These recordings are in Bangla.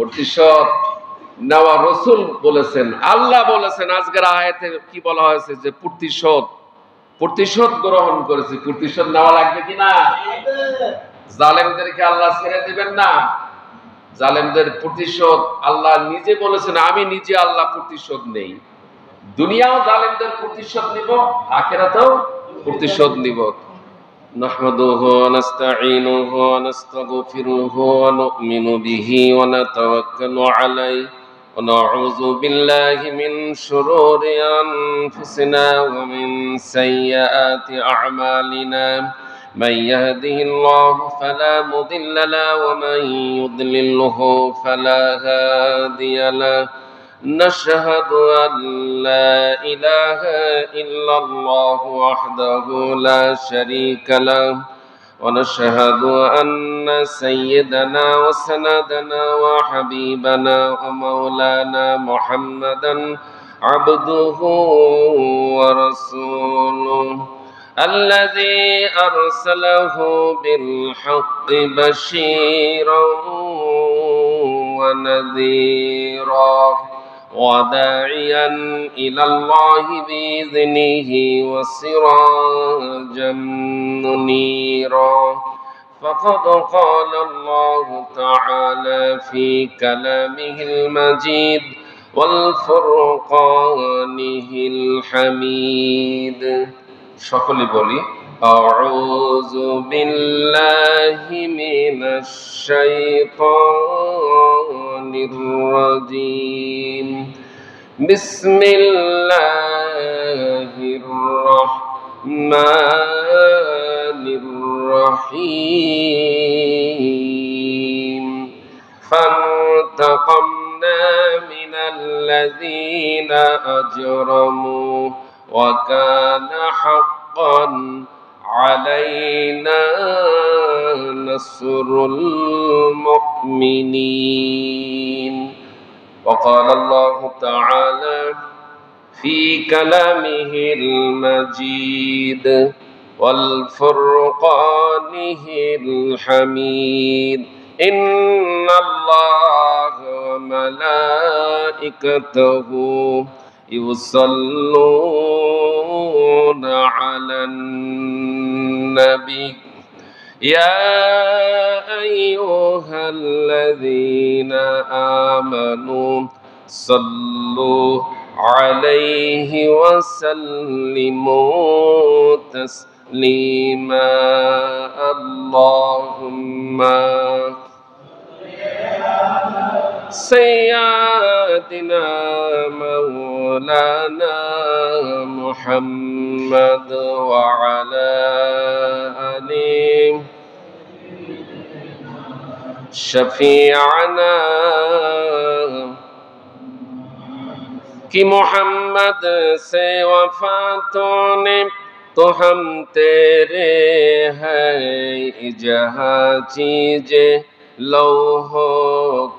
প্রতিশোধ নেওয়া রাসূল বলেছেন, আল্লাহ বলেছেন। আজকের আয়াতে কি বলা হয়েছে যে প্রতিশোধ গ্রহণ করেছে। প্রতিশোধ নেওয়া লাগবে কিনা? জালেমদেরকে আল্লাহ ছেড়ে দিবেন না। জালেমদের প্রতিশোধ আল্লাহ নিজে বলেছেন, আমি নিজে আল্লাহ প্রতিশোধ নেই। দুনিয়াও জালেমদের প্রতিশোধ নিব, আখিরাতেও প্রতিশোধ নিব। نحمده ونستعينه ونستغفره ونؤمن به ونتوكل عليه ونعوذ بالله من شرور أنفسنا ومن سيئات أعمالنا من يهده الله فلا مضل له ومن يضلله فلا هادي له نشهد أن لا إله إلا الله وحده لا شريك له ونشهد أن سيدنا وسندنا وحبيبنا ومولانا محمدا عبده ورسوله الذي أرسله بالحق بشيرا ونذيرا وداعيا إلى الله بإذنه وسراجا منيرا فقد قال الله تعالى في كلامه المجيد والفرقانه الحميد সকলে বলি أعوذ بالله من الشيطان الرجيم بسم الله الرحمن الرحيم فانتقمنا من الذين أجرموا وكان حقا علينا نصر المؤمنين وقال الله تعالى في كلامه المجيد والفرقانه الحميد إن الله وملائكته يصلون على النبي يا أيها الذين آمنوا صلوا عليه وسلموا تسليما اللهم سيدنا مولانا محمد وعلى آله شفيعنا कि मोहम्मद से वफा तूने तो हम तेरे हैं जहाँ चीज़ें लौहो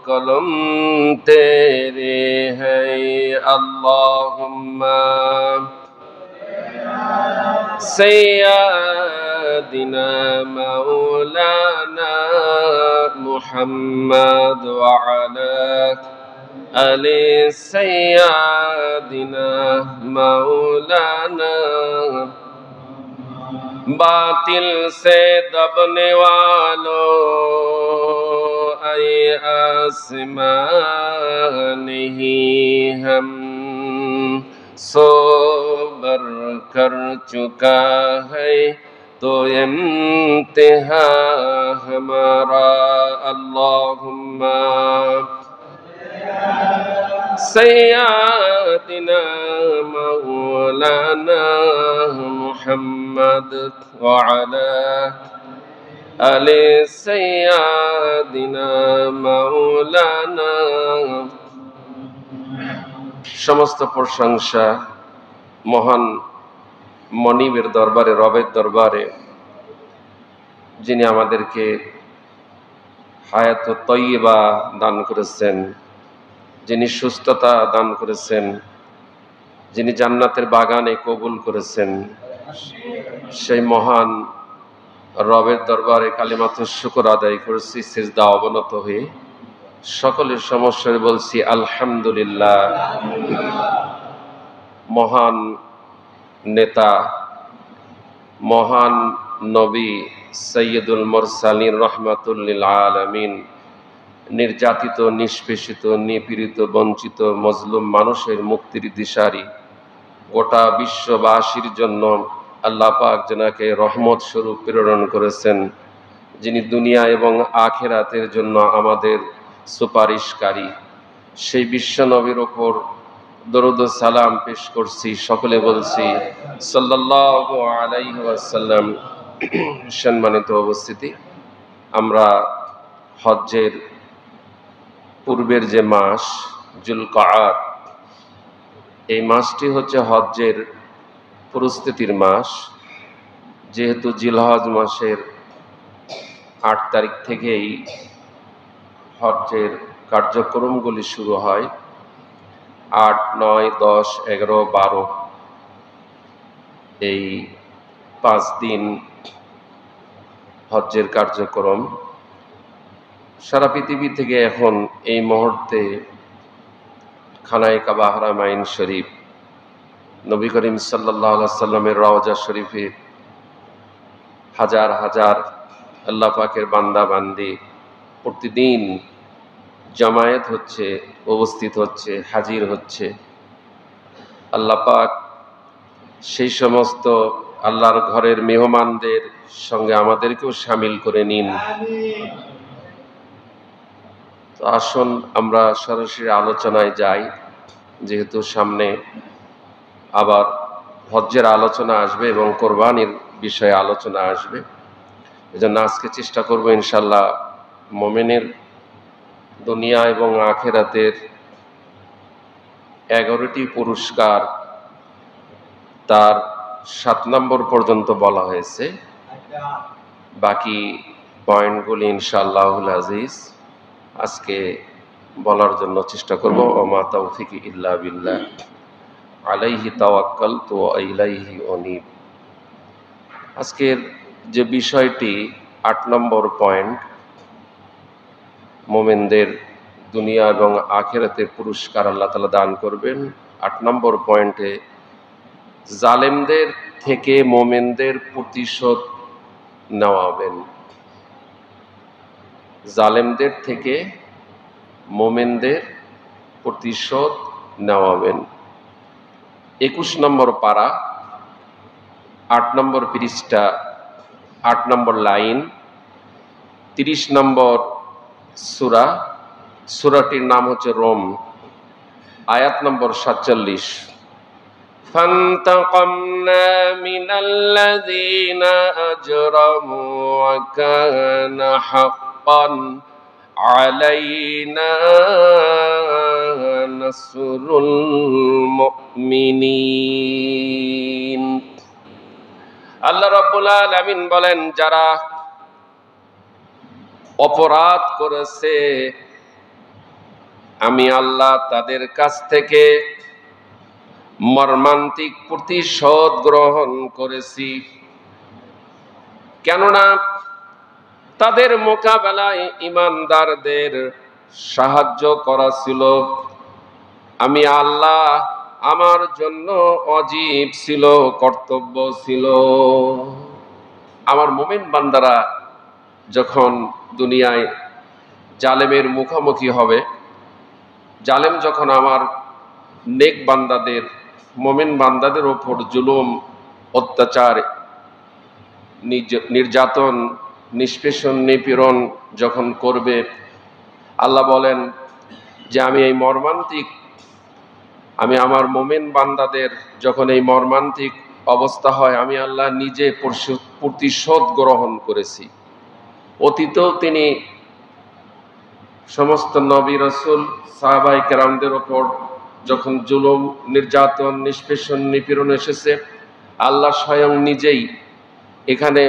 कलम तेरे हैं अल्लाहुम्मा सय्यदिना मौलाना मुहम्मद व अला आले सय्यदिना मौलाना बातिल से दबने वालों आए आसमान नहीं हम सोबर कर चुका है तो इम्तिहा हमारा अल्लाहुम्मा सय्यदिना मौलाना मुहम्मद व अला आले सय्यदिना मौलाना। समस्त प्रशंसा महान मनिबेर दरबारे रबेर दरबारे जिनि आमादेरके हायात तय्यिबा दान करेছেন, যিনি সুস্থতা দান করেছেন, যিনি জান্নাতের বাগানে কবুল করেছেন, সেই মহান রবের দরবারে কালিমাতুশ শুকর আদায় করছি সিজদা অবনত হয়ে। সকলের সমস্যায় বলছি আলহামদুলিল্লাহ। মহান নেতা, মহান নবী সৈয়দুল মুরসালিন রাহমাতুল লিল আলামিন, নির্যাতিত, নিষ্পেষিত, নিপীড়িত, বঞ্চিত, মজলুম মানুষের মুক্তির দিশারি, গোটা বিশ্ববাসীর জন্য আল্লাহ পাক যেনাকে রহমত স্বরূপ প্রেরণ করেছেন, যিনি দুনিয়া এবং আখিরাতের জন্য আমাদের সুপারিশকারী, সেই বিশ্ব নবীর ওপর দরুদ ও সালাম পেশ করছি। সকলে বলছি সাল্লাল্লাহু আলাইহি ওয়াসাল্লাম। সম্মানিত উপস্থিতি, আমরা হজ্জের পূর্বের যে মাস যুলকাআদ, এই মাসটি হচ্ছে হজ্জের প্রস্তুতির মাস। যেহেতু জিলহজ মাসের 8 তারিখ থেকেই হজ্জের কার্যক্রমগুলি শুরু হয়, 8, 9, 10, 11, 12 এই 5 দিন হজ্জের কার্যক্রম। সারা পৃথিবী থেকে এখন এই মুহূর্তে খানায়ে কাবা, হারামাইন শরীফ, নবী করিম সাল্লাল্লাহু আলাইহি সাল্লামের রওজা শরীফে হাজার হাজার আল্লাহ পাকের বান্দা বান্দি প্রতিদিন জামায়াত হচ্ছে, উপস্থিত হচ্ছে, হাজির হচ্ছে। আল্লাহ পাক সেই সমস্ত আল্লাহর ঘরের মেহমানদের সঙ্গে আমাদেরকেও শামিল করে নিন। তো আসুন আমরা সরাসরি আলোচনায় যাই, যেহেতু সামনে আবার হজ্জের আলোচনা আসবে এবং কোরবানির বিষয়ে আলোচনা আসবে। এজন্য আজকে চেষ্টা করব ইনশাল্লাহ মুমিনের দুনিয়া এবং আখিরাতের 11টি পুরস্কার, তার 7 নম্বর পর্যন্ত বলা হয়েছে। বাকি পয়েন্টগুলি ইনশাআল্লাহুল আজিজ আজকে বলার জন্য চেষ্টা করব। ওমা তাওফিকি ইল্লা বিল্লাহ, আলাইহি তাওয়াক্কালতু ওয়া ইলাইহি উনীব। আজকের যে বিষয়টি 8 নম্বর পয়েন্ট, মুমিনদের দুনিয়া এবং আখিরাতের পুরস্কার আল্লাহ তাআলা দান করবেন। 8 নম্বর পয়েন্টে জালেমদের থেকে মুমিনদের প্রতিশোধ নেওয়াবেন। জালেমদের থেকে মুমিনদের প্রতিশোধ নেওয়াবেন। 21 নম্বর পারা, 8 নম্বর পৃষ্ঠা, 8 নম্বর লাইন, 30 নম্বর সূরা। সূরাটির নাম হচ্ছে রোম। আয়াত নম্বর 47। فانتقمنا من الذين أجرموا وكان حقا علينا نصر المؤمنين। আল্লাহ রাব্বুল আলামিন বলেন, যারা অপরাধ করেছে আমি আল্লাহ তাদের কাছ থেকে মর্মান্তিক প্রতিশোধ গ্রহণ করেছি। কেননা তাদের মোকাবেলায় ঈমানদারদের সাহায্য করা ছিল আমি আল্লাহ আমার জন্য ওয়াজিব ছিল, কর্তব্য ছিল। আমার মুমিন বান্দারা যখন দুনিয়ায় জালেমের মুখোমুখি হবে, জালেম যখন আমার নেক বান্দাদের, মুমিন বান্দাদের ওপর জুলুম, অত্যাচার, নির্যাতন, নিষ্পেষণ, নিপীড়ন যখন করবে, আল্লাহ বলেন যে আমি এই মর্মান্তিক, আমি আমার মুমিন বান্দাদের যখন এই মর্মান্তিক অবস্থা হয় আমি আল্লাহ নিজে প্রতিশোধ গ্রহণ করেছি। অতীতেও তিনি সমস্ত নবী রাসূল সাহাবায়ে কেরামদের ওপর যখন জুলুম, নির্যাতন, নিষ্পেষণ, নিপীড়ন এসেছে, আল্লাহ স্বয়ং নিজেই এখানে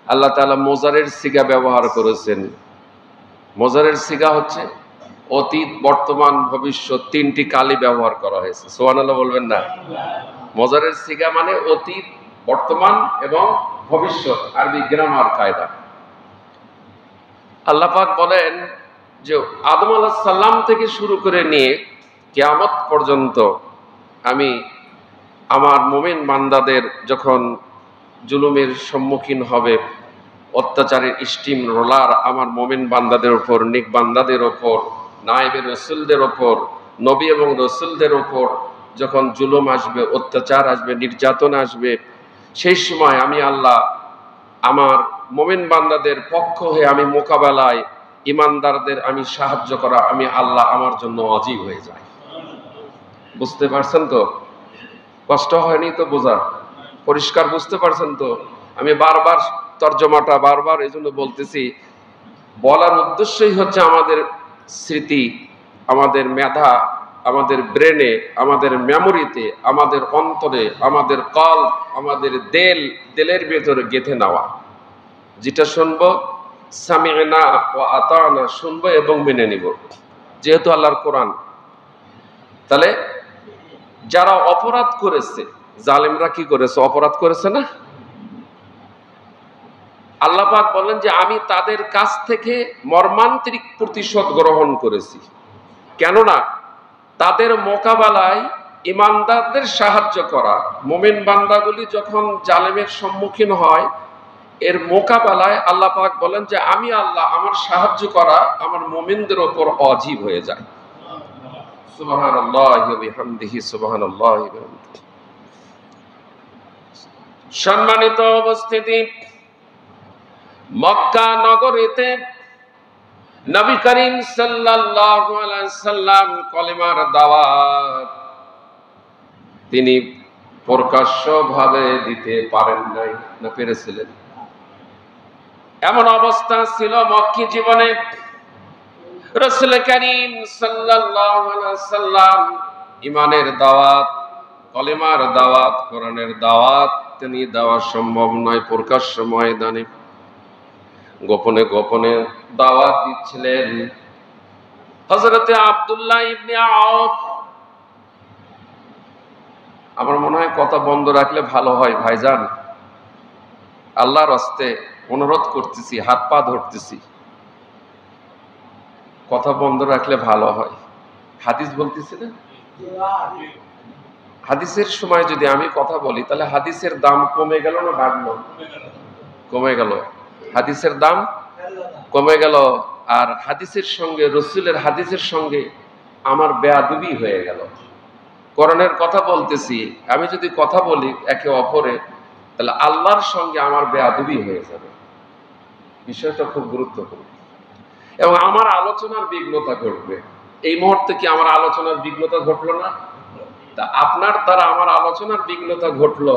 আল্লাহ তাআলা মোজারের সিগা ব্যবহার করেছেন। মোজারের সিগা হচ্ছে অতীত, বর্তমান, ভবিষ্যৎ, 3টি কালই ব্যবহার করা হয়েছে। সুবহানাল্লাহ বলবেন না? মোজারের সিগা মানে অতীত, বর্তমান এবং ভবিষ্যৎ, আরবি গ্রামার কায়দা। আল্লাহ পাক বলেন যে আদম আলাইহিস সালাম থেকে শুরু করে নিয়ে কিয়ামত পর্যন্ত আমি আমার মুমিন বান্দাদের যখন জুলুমের সম্মুখীন হবে, অত্যাচারের স্টিম রোলার আমার মুমিন বান্দাদের ওপর, নেক বান্দাদের ওপর, নায়েবে রাসূলদের ওপর, নবী এবং রাসূলদের ওপর যখন জুলুম আসবে, অত্যাচার আসবে, নির্যাতন আসবে, সেই সময় আমি আল্লাহ আমার মুমিন বান্দাদের পক্ষ হয়ে আমি মোকাবেলায় ইমানদারদের আমি সাহায্য করা আমি আল্লাহ আমার জন্য ওয়াজিব হয়ে যায়। বুঝতে পারছেন তো? কষ্ট হয়নি তো বোঝা? পরিষ্কার বুঝতে পারছেন তো? আমি বারবার তর্জমাটা বারবার এই জন্য বলতেছি, বলার উদ্দেশ্যই হচ্ছে আমাদের স্মৃতি, আমাদের মেধা, আমাদের ব্রেনে, আমাদের মেমোরিতে, আমাদের অন্তরে, আমাদের কল, আমাদের দেলের ভেতরে গেঁথে নেওয়া। যেটা শুনবো সামি'না ওয়া আতা'না, শুনবো এবং মেনে নিব, যেহেতু আল্লাহর কোরআন। তাহলে যারা অপরাধ করেছে, জালেমরা কি করেছে? অপরাধ করেছে না? আল্লাহ পাক বলেন যে আমি তাদের কাছ থেকে মর্মান্তিক প্রতিশোধ গ্রহণ করেছি। কেননা তাদের মোকাবেলায় ইমানদারদের সাহায্য করা, মুমিন বান্দাগুলি যখন জালেমের সম্মুখীন হয়, এর মোকাবেলায় আল্লাহ পাক বলেন যে আমি আল্লাহ আমার সাহায্য করা আমার মুমিনদের উপর ওয়াজিব হয়ে যায়। সুবহানাল্লাহি ওয়া বিহামদিহি, সুবহানাল্লাহি ওয়া বিহামদিহি। সম্মানিত উপস্থিতি, মক্কা নগরীতে নবী করিম সাল্লাল্লাহু আলাইহি সাল্লাম কলেমার দাওয়াত তিনি প্রকাশ্যভাবে দিতে পারেন নাই, না পেরেছিলেন? এমন অবস্থা ছিল মক্কি জীবনে। রাসূল করিম সাল্লাল্লাহু আলাইহি সাল্লাম ঈমানের দাওয়াত, কলেমার দাওয়াত, কোরআনের দাওয়াত তিনি দেওয়া সম্ভব নয় প্রকাশ্য ময়দানে। গোপনে গোপনে দাওয়াত দিচ্ছিলেন। হযরতে আব্দুল্লাহ ইবনে আওফ, আমার মনে হয় কথা বন্ধ রাখলে ভালো হয় ভাইজান, আল্লাহর রাস্তে অনুরোধ করতেছি, হাত পা ধরতেছি, কথা বন্ধ রাখলে ভালো হয়। হাদিস বলতেছি না, হাদিসের সময় যদি আমি কথা বলি তাহলে হাদিসের দাম কমে গেল না বাড়লো? কমে গেল। হাদিসের দাম কমে গেল। আর হাদিসের সঙ্গে, রাসূলের হাদিসের সঙ্গে আমার বেয়াদবি হয়ে গেল। কোরআনের কথা বলতেছি, আমি যদি কথা বলি একে অপরে, তাহলে আল্লাহর সঙ্গে আমার বেয়াদবি হয়ে যাবে। বিষয়টা খুব গুরুত্বপূর্ণ এবং আমার আলোচনার বিঘ্নতা ঘটবে। এই মুহূর্তে কি আমার আলোচনার বিঘ্নতা ঘটলো না? তা আপনার দ্বারা আমার আলোচনার বিঘ্নতা ঘটলো,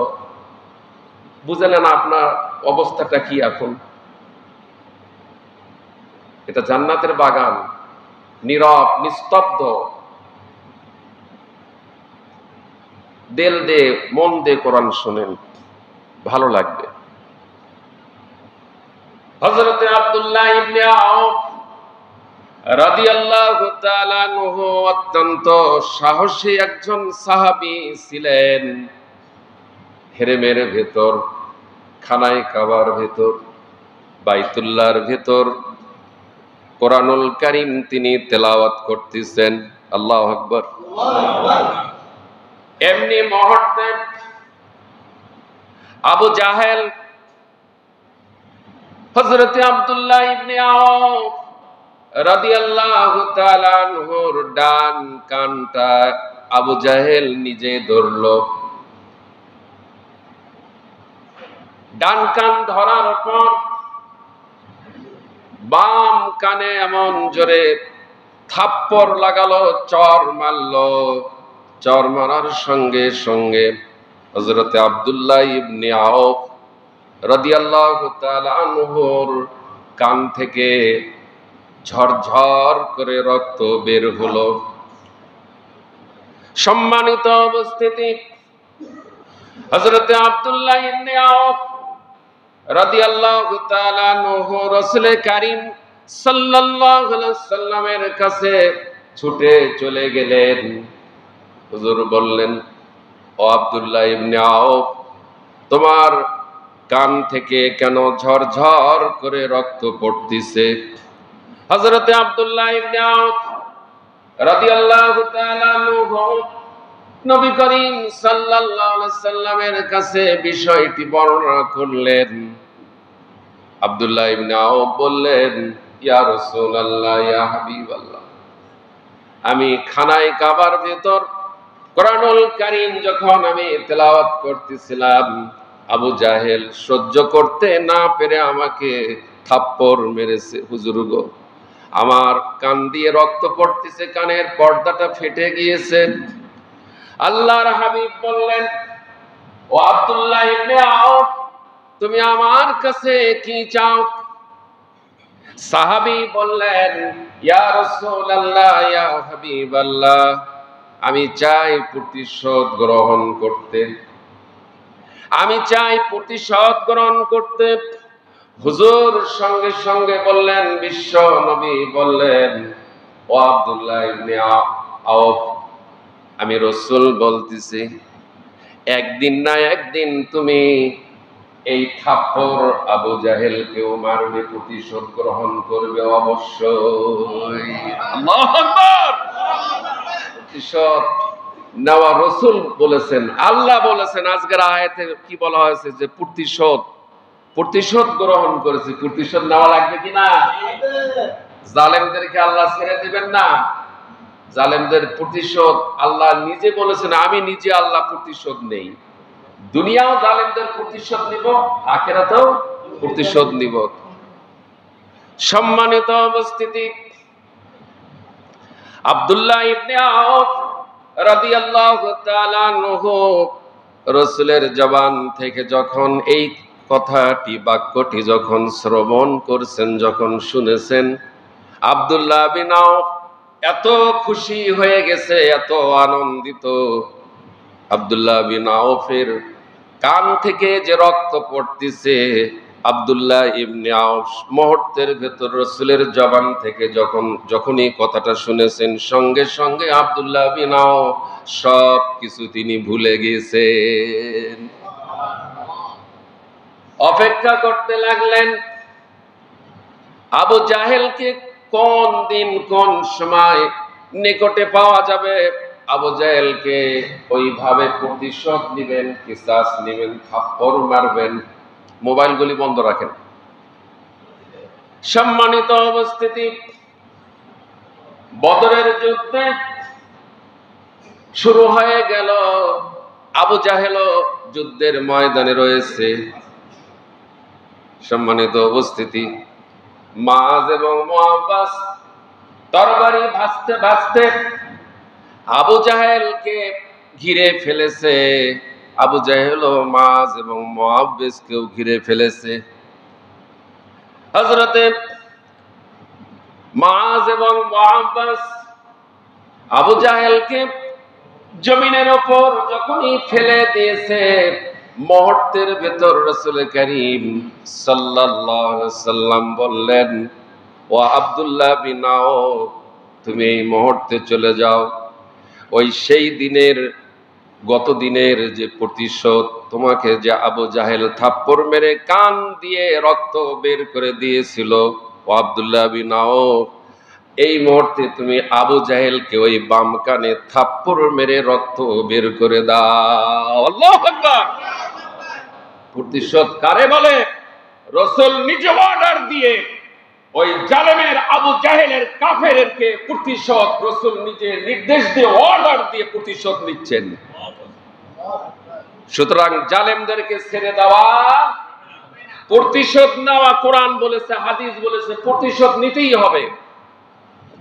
বুঝলেন আপনার অবস্থাটা কি এখন? এটা জান্নাতের বাগান, নীরব, নিস্তব্ধ, দিল দে মন দে কোরআন শুনেন, ভালো লাগবে। হযরতে আব্দুল্লাহ ইবনে আওফ রাদিয়াল্লাহু তাআলা আনহু অত্যন্ত সাহসী একজন সাহাবী ছিলেন। হেরেমের ভেতর, খানায় কাবার ভেতর, বাইতুল্লাহর ভেতর কোরআনুল কারীম তিনি তেলাওয়াত করতেছেন। আল্লাহু আকবার। এমনি মুহূর্তে আবু জাহেল হযরতে আব্দুল্লাহ ইবনে আওফ রাদিয়াল্লাহু তাআলা আনহুর ডান কানটা আবু জাহেল নিজে ধরলো। ডান কান ধরার পর বাম কানে এমন জোরে থাপ্পড় লাগালো, চর মারলো। চর মারার সঙ্গে সঙ্গে হযরতে আব্দুল্লাহ ইবনে আওফ রাদিয়াল্লাহু তাআলা আনহুর কান থেকে ঝরঝর করে রক্ত বের হলো। সম্মানিত উপস্থিতি, হযরতে আব্দুল্লাহ ইবনে আওফ রাদিয়াল্লাহু তাআলা আনহু রাসূল কারীম সাল্লাল্লাহু আলাইহি সাল্লামের কাছে ছুটে চলে গেলেন। হুজুর বললেন, ও আব্দুল্লাহ ইবনে আওফ, তোমার কান থেকে কেন ঝরঝর করে রক্ত পড়তেছে? হযরত আব্দুল্লাহ ইবনে আউফ রাদিয়াল্লাহু তাআলা আনহু নবী করিম সাল্লাল্লাহু আলাইহি সাল্লামের কাছে বিষয়টি বর্ণনা করলেন। আব্দুল্লাহ ইবনে আউফ বললেন, ইয়া রাসূলুল্লাহ, ইয়া হাবিবাল্লাহ, আমি খানায় কাবার ভেতর কোরআনুল কারীম যখন আমি তেলাওয়াত করতেছিলাম, আবু জাহেল সহ্য করতে না পেরে আমাকে থাপ্পড় মেরেছে। হুজুর গো, আমার কান দিয়ে রক্ত পড়তেছে, কানের পর্দাটা ফেটে গিয়েছে। আল্লাহর হাবিব বললেন, ও আব্দুল্লাহ ইবনে আউফ, তুমি আমার কাছে কি চাও? সাহাবী বললেন, ইয়া রাসূলুল্লাহ, ইয়া হাবিবাল্লাহ, আমি চাই প্রতিশোধ গ্রহণ করতে, আমি চাই প্রতিশোধ গ্রহণ করতে। হুজুর সঙ্গে সঙ্গে বললেন, বিশ্ব নবী বললেন, ও আব্দুল্লাহ ইবনে আউফ, আমি রাসূল বলতেছি, একদিন না একদিন তুমি এই থাপ্পড় আবু জাহেলকেও মারবে, প্রতিশোধ গ্রহণ করবে অবশ্যই। আল্লাহু আকবার। প্রতিশোধ নেওয়া রাসূল বলেছেন, আল্লাহ বলেছেন। আজকের আয়াতে কি বলা হয়েছে? যে প্রতিশোধ গ্রহণ করেছে। প্রতিশোধ নেওয়া লাগবে কিনা? জালেমদেরকে আল্লাহ ছেড়ে দিবেন না। জালেমদের প্রতিশোধ আল্লাহ নিজে বলেছেন, আমি নিজে আল্লাহ প্রতিশোধ নেই। দুনিয়াও জালেমদের প্রতিশোধ নিব, আখিরাতেও প্রতিশোধ নিব। সম্মানিত উপস্থিতি, আব্দুল্লাহ ইবনে আউফ রাদিয়াল্লাহু তাআলা আনহু রাসূলের জবান থেকে যখন এই কথাটি, বাক্যটি যখন শ্রবণ করছেন, যখন শুনেছেন, আব্দুল্লাহ বিন আউফ এত খুশি হয়ে গেছে, এত আনন্দিত। আব্দুল্লাহ বিন আউফের কান থেকে যে রক্ত পড়তেছে, আব্দুল্লাহ ইবনে আউফ মুহূর্তের ভেতর রাসূলের জবান থেকে যখনই কথাটা শুনেছেন, সঙ্গে সঙ্গে আব্দুল্লাহ বিন আউফ সব কিছু তিনি ভুলে গেছেন। অপেক্ষা করতে লাগলেন আবু জাহেলকে কোন দিন কোন সময় নিকটে পাওয়া যাবে, আবু জাহেলকে ওইভাবে প্রতিশোধ নেবেন, কিসাস নেবেন, থাপ্পড় মারবেন। মোবাইলগুলি বন্ধ রাখেন। সম্মানিত উপস্থিতি, বদরের যুদ্ধে শুরু হয়ে গেল। আবু জাহেলও যুদ্ধের ময়দানে রয়েছে। সম্মানিত উপস্থিতি, মাআজ এবং মুআব্বাস তরবারি ভাসতে ভাসতে আবু জাহেলকে ঘিরে ফেলেছে। আবু জাহেলও মাআজ এবং মুআব্বাসকেও ঘিরে ফেলেছে। হযরতে মাআজ এবং মুআব্বাস আবু জাহেলকে জমিনের উপর যখনই ফেলে দিয়েছে, মুহূর্তের ভেতর রাসূল করিম সাল্লাল্লাহু আলাইহি ওয়াসাল্লাম বললেন, ও আব্দুল্লাহ বিন আউফ, তুমি এই মুহূর্তে চলে যাও। ওই সেই দিনের, গত দিনের যে প্রতিশোধ, তোমাকে যে আবু জাহেল থাপ্পড় মেরে কান দিয়ে রক্ত বের করে দিয়েছিল, ও আব্দুল্লাহ বিন আউফ, এই মুহূর্তে তুমি আবু জাহেলকে ওই বাম কানে থাপ্পড় মেরে রক্ত বের করে দাও। আল্লাহু আকবার। প্রতিশোধ কারে বলে? রাসূল নিজে অর্ডার দিয়ে ওই জালেমের আবু জাহেলের কাফেরকে প্রতিশোধ রাসূল নিজে নির্দেশ দিয়ে, অর্ডার দিয়ে প্রতিশোধ নিচ্ছেন। সুতরাং জালেমদেরকে ছেড়ে দেওয়া, প্রতিশোধ নেওয়া, কোরআন বলেছে, হাদিস বলেছে, প্রতিশোধ নিতেই হবে।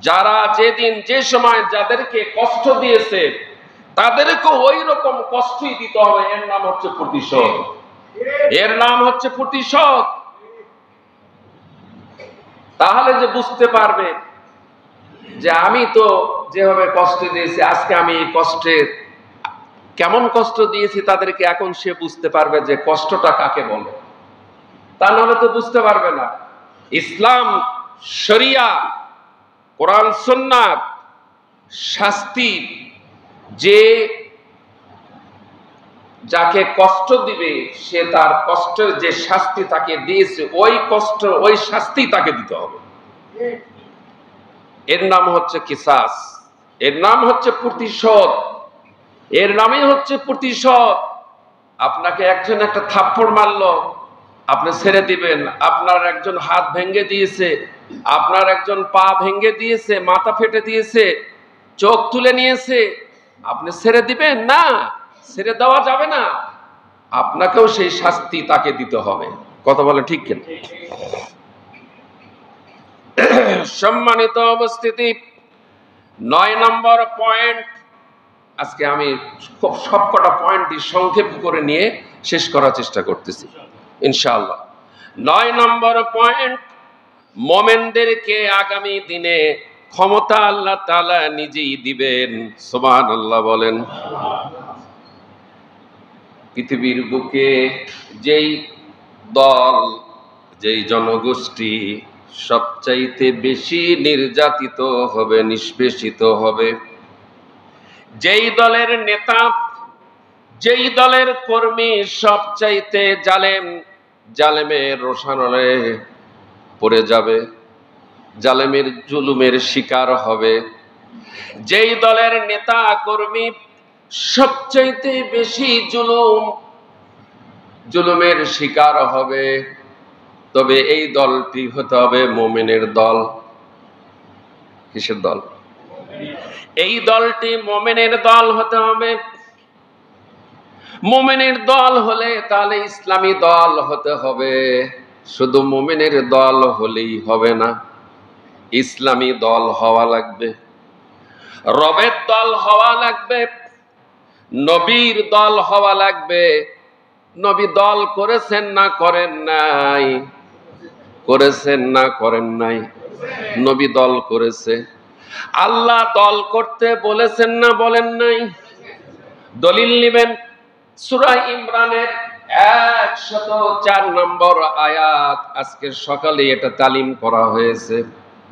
যারা যেদিন যে সময় যাদেরকে কষ্ট দিয়েছে, তাদেরকে ওই রকম কষ্টই দিতে হবে। এর নাম হচ্ছে প্রতিশোধ, এর নাম হচ্ছে প্রতিশোধ। তাহলে যে বুঝতে পারবে যে আমি তো যেভাবে কষ্ট দিয়েছি, আজকে আমি এই কষ্টের কেমন কষ্ট দিয়েছি তাদেরকে, এখন সে বুঝতে পারবে যে কষ্টটা কাকে বলে। তা নাহলে তো বুঝতে পারবে না। ইসলাম, শরিয়া, কোরআন সুন্নাত শাস্তি, যে যাকে কষ্ট দিবে সে তার কষ্টের যে শাস্তি তাকে দিয়েছে, ওই কষ্ট, ওই শাস্তি তাকে দিতে হবে। এর নাম হচ্ছে কিসাস, এর নাম হচ্ছে প্রতিশোধ, এর নামই হচ্ছে প্রতিশোধ। আপনাকে একজন একটা থাপ্পড় মারলো, আপনি ছেড়ে দিবেন? আপনার একজন হাত ভেঙে দিয়েছে, আপনার একজন পা ভেঙে দিয়েছে, মাথা ফেটে দিয়েছে, চোখ তুলে নিয়েছে, আপনি ছেড়ে দিবেন? না, ছেড়ে দেওয়া যাবে না। আপনাকেও সেই শাস্তি তাকে দিতে হবে। কথা বলে ঠিক কিনা? সম্মানিত উপস্থিতি, 9 নম্বর পয়েন্ট, আজকে আমি খুব সবকটা পয়েন্টই সংক্ষেপ করে নিয়ে শেষ করার চেষ্টা করতেছি ইনশাআল্লাহ। 9 নম্বর পয়েন্ট, মুমিনদেরকে আগামী দিনে ক্ষমতা আল্লাহ তাআলা নিজেই দিবেন। সুবহানাল্লাহ বলেন। পৃথিবীর বুকে যেই দল, যেই জনগোষ্ঠী সবচাইতে বেশি নির্যাতিত হবে, নিষ্পেষিত হবে, যেই দলের নেতা, যেই দলের কর্মী সবচাইতে জালেমের রোষানলে পড়ে যাবে, জালেমের জুলুমের শিকার হবে, যেই দলের নেতা কর্মী সবচাইতে বেশি জুলুমের শিকার হবে, তবে এই দলটি হতে হবে মুমিনের দল। কিসের দল? এই দলটি মুমিনের দল হতে হবে। মুমিনের দল হলে তাহলে ইসলামী দল হতে হবে। শুধু মুমিনের দল হলেই হবে না, ইসলামী দল হওয়া লাগবে, রবের দল হওয়া লাগবে, নবীর দল হওয়া লাগবে। নবী দল করেছেন না করেন নাই? করেছেন না করেন নাই? নবী দল করেছে। আল্লাহ দল করতে বলেছেন না বলেন নাই? দলিল নেবেন সূরা ইমরানের 104 নম্বর আয়াত। আজকে সকালে এটা তালিম করা হয়েছে।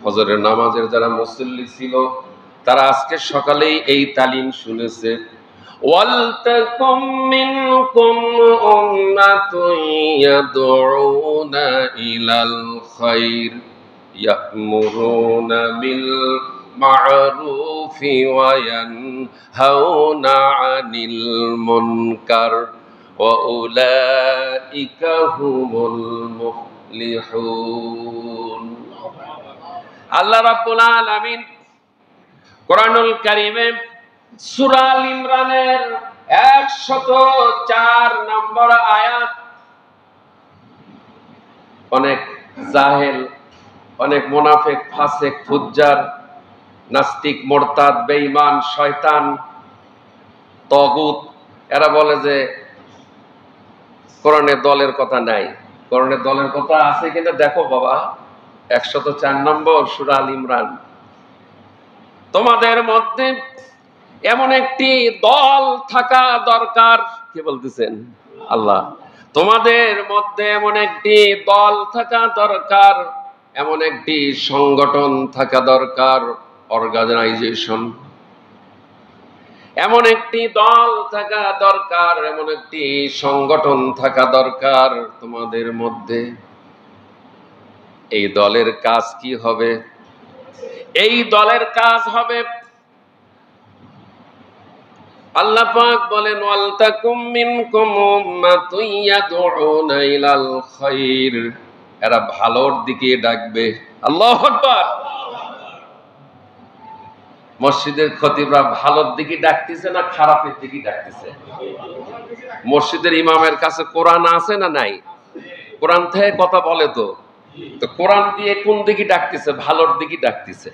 ফজরের নামাজের যারা মুসল্লি ছিল তারা আজকে সকালেই এই তালিম শুনেছে। ওয়ালতাকুম মিনকুম উম্মাতুন ইয়াদউনা ইলাল খায়র ইয়া'মুরুনা বিল মা'রুফি ওয়া ইয়ানহাউনা আনিল মুনকার ওয়া উলাইকা হুমুল মুফলিহুন। আল্লাহ রাব্বুল আলামিন কোরআনুল কারীমে সূরা আল ইমরানের 104 নম্বর আয়াত, অনেক জাহেল, অনেক মুনাফিক, ফাসিক, ফুজ্জার, নাস্তিক, মুরতাদ, বেঈমান, শয়তান, তাগুত, এরা বলে যে কোরআনে দলের কথা নাই। কোরআনে দলের কথা আছে কিনা দেখো বাবা, 104 নম্বর সূরা আল ইমরান। তোমাদের মধ্যে এমন একটি দল থাকা দরকার। কে বলতেছেন? আল্লাহ। তোমাদের মধ্যে এমন একটি দল থাকা দরকার, এমন একটি সংগঠন থাকা দরকার, অর্গানাইজেশন। এমন একটি দল থাকা দরকার, এমন একটি সংগঠন থাকা দরকার তোমাদের মধ্যে। এই দলের কাজ কি হবে? এই দলের কাজ হবে, আল্লাহ পাক বলেন ওয়ালতাকুম মিনকুম উম্মাতুন ইয়াদউনা ইলাল খায়র, এরা ভালোর দিকে ডাকবে। আল্লাহু আকবার। মসজিদের খতিবরা ভালোর দিকে ডাকতেছে না খারাপের দিকে ডাকতেছে? মসজিদের ইমামের কাছে কোরআন আছে না নাই? কোরআন থেকে কথা বলে তো কোরআন দিয়ে কোন দিকে ডাকতেছে? ভালোর দিকে ডাকতেছে।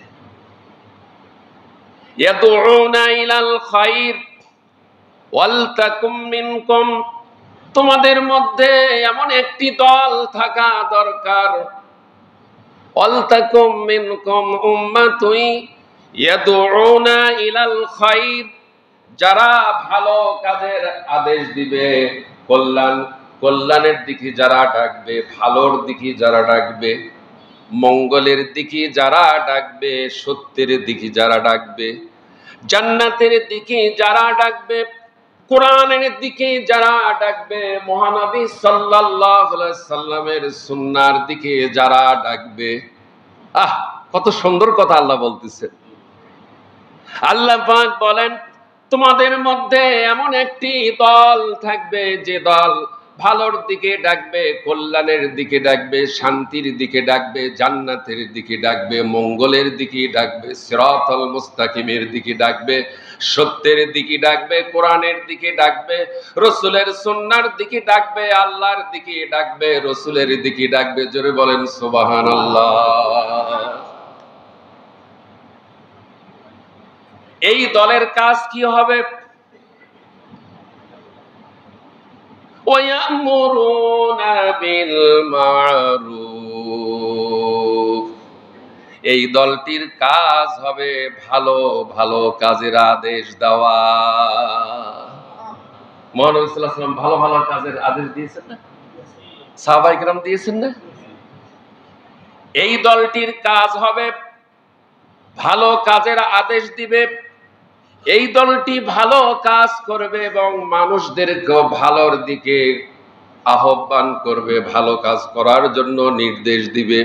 ইয়াদউনা ইলাল খায়র ওয়ালতাকুম মিনকুম, তোমাদের মধ্যে এমন একটি দল থাকা দরকার। ওয়ালতাকুম মিনকুম উম্মাতুন ইয়াদউনা ইলাল খায়র, যারা ভালো কাজের আদেশ দিবে, কল্যাণের দিকে যারা ডাকবে, ভালোর দিকে যারা ডাকবে, মঙ্গলের দিকে যারা ডাকবে, সত্যের দিকে যারা ডাকবে, জান্নাতের দিকে যারা ডাকবে, কোরআনের দিকে যারা ডাকবে, মহানবী সাল্লাল্লাহু আলাইহি সাল্লামের সুন্নাহর দিকে যারা ডাকবে। কত সুন্দর কথা আল্লাহ বলতেছেন। আল্লাহ পাক বলেন, তোমাদের মধ্যে এমন একটি দল থাকবে যে দল ভালোর দিকে ডাকবে, কল্যাণের দিকে ডাকবে, শান্তির দিকে ডাকবে, জান্নাতের দিকে ডাকবে, মঙ্গলের দিকে ডাকবে, সিরাতাল মুস্তাকিমের দিকে ডাকবে, সত্যের দিকে ডাকবে, কোরআনের দিকে ডাকবে, রাসূলের সুন্নাহর দিকে ডাকবে, আল্লাহর দিকে ডাকবে, রাসূলের দিকে ডাকবে। জোরে বলেন সুবহানাল্লাহ। এই দলের কাজ কি হবে? ওয়ায়ামুরুনা বিল মারুফ, এই দলটির কাজ হবে ভালো ভালো কাজের আদেশ দেওয়া। মুহাম্মদ সাল্লাল্লাহু আলাইহি ওয়াসাল্লাম ভালো ভালো কাজের আদেশ দিয়েছেন না? সাহাবায়ে কেরাম দিয়েছেন না? এই দলটির কাজ হবে ভালো কাজের আদেশ দিবে। এই দলটি ভালো কাজ করবে এবং মানুষদেরকে ভালোর দিকে আহ্বান করবে, ভালো কাজ করার জন্য নির্দেশ দিবে,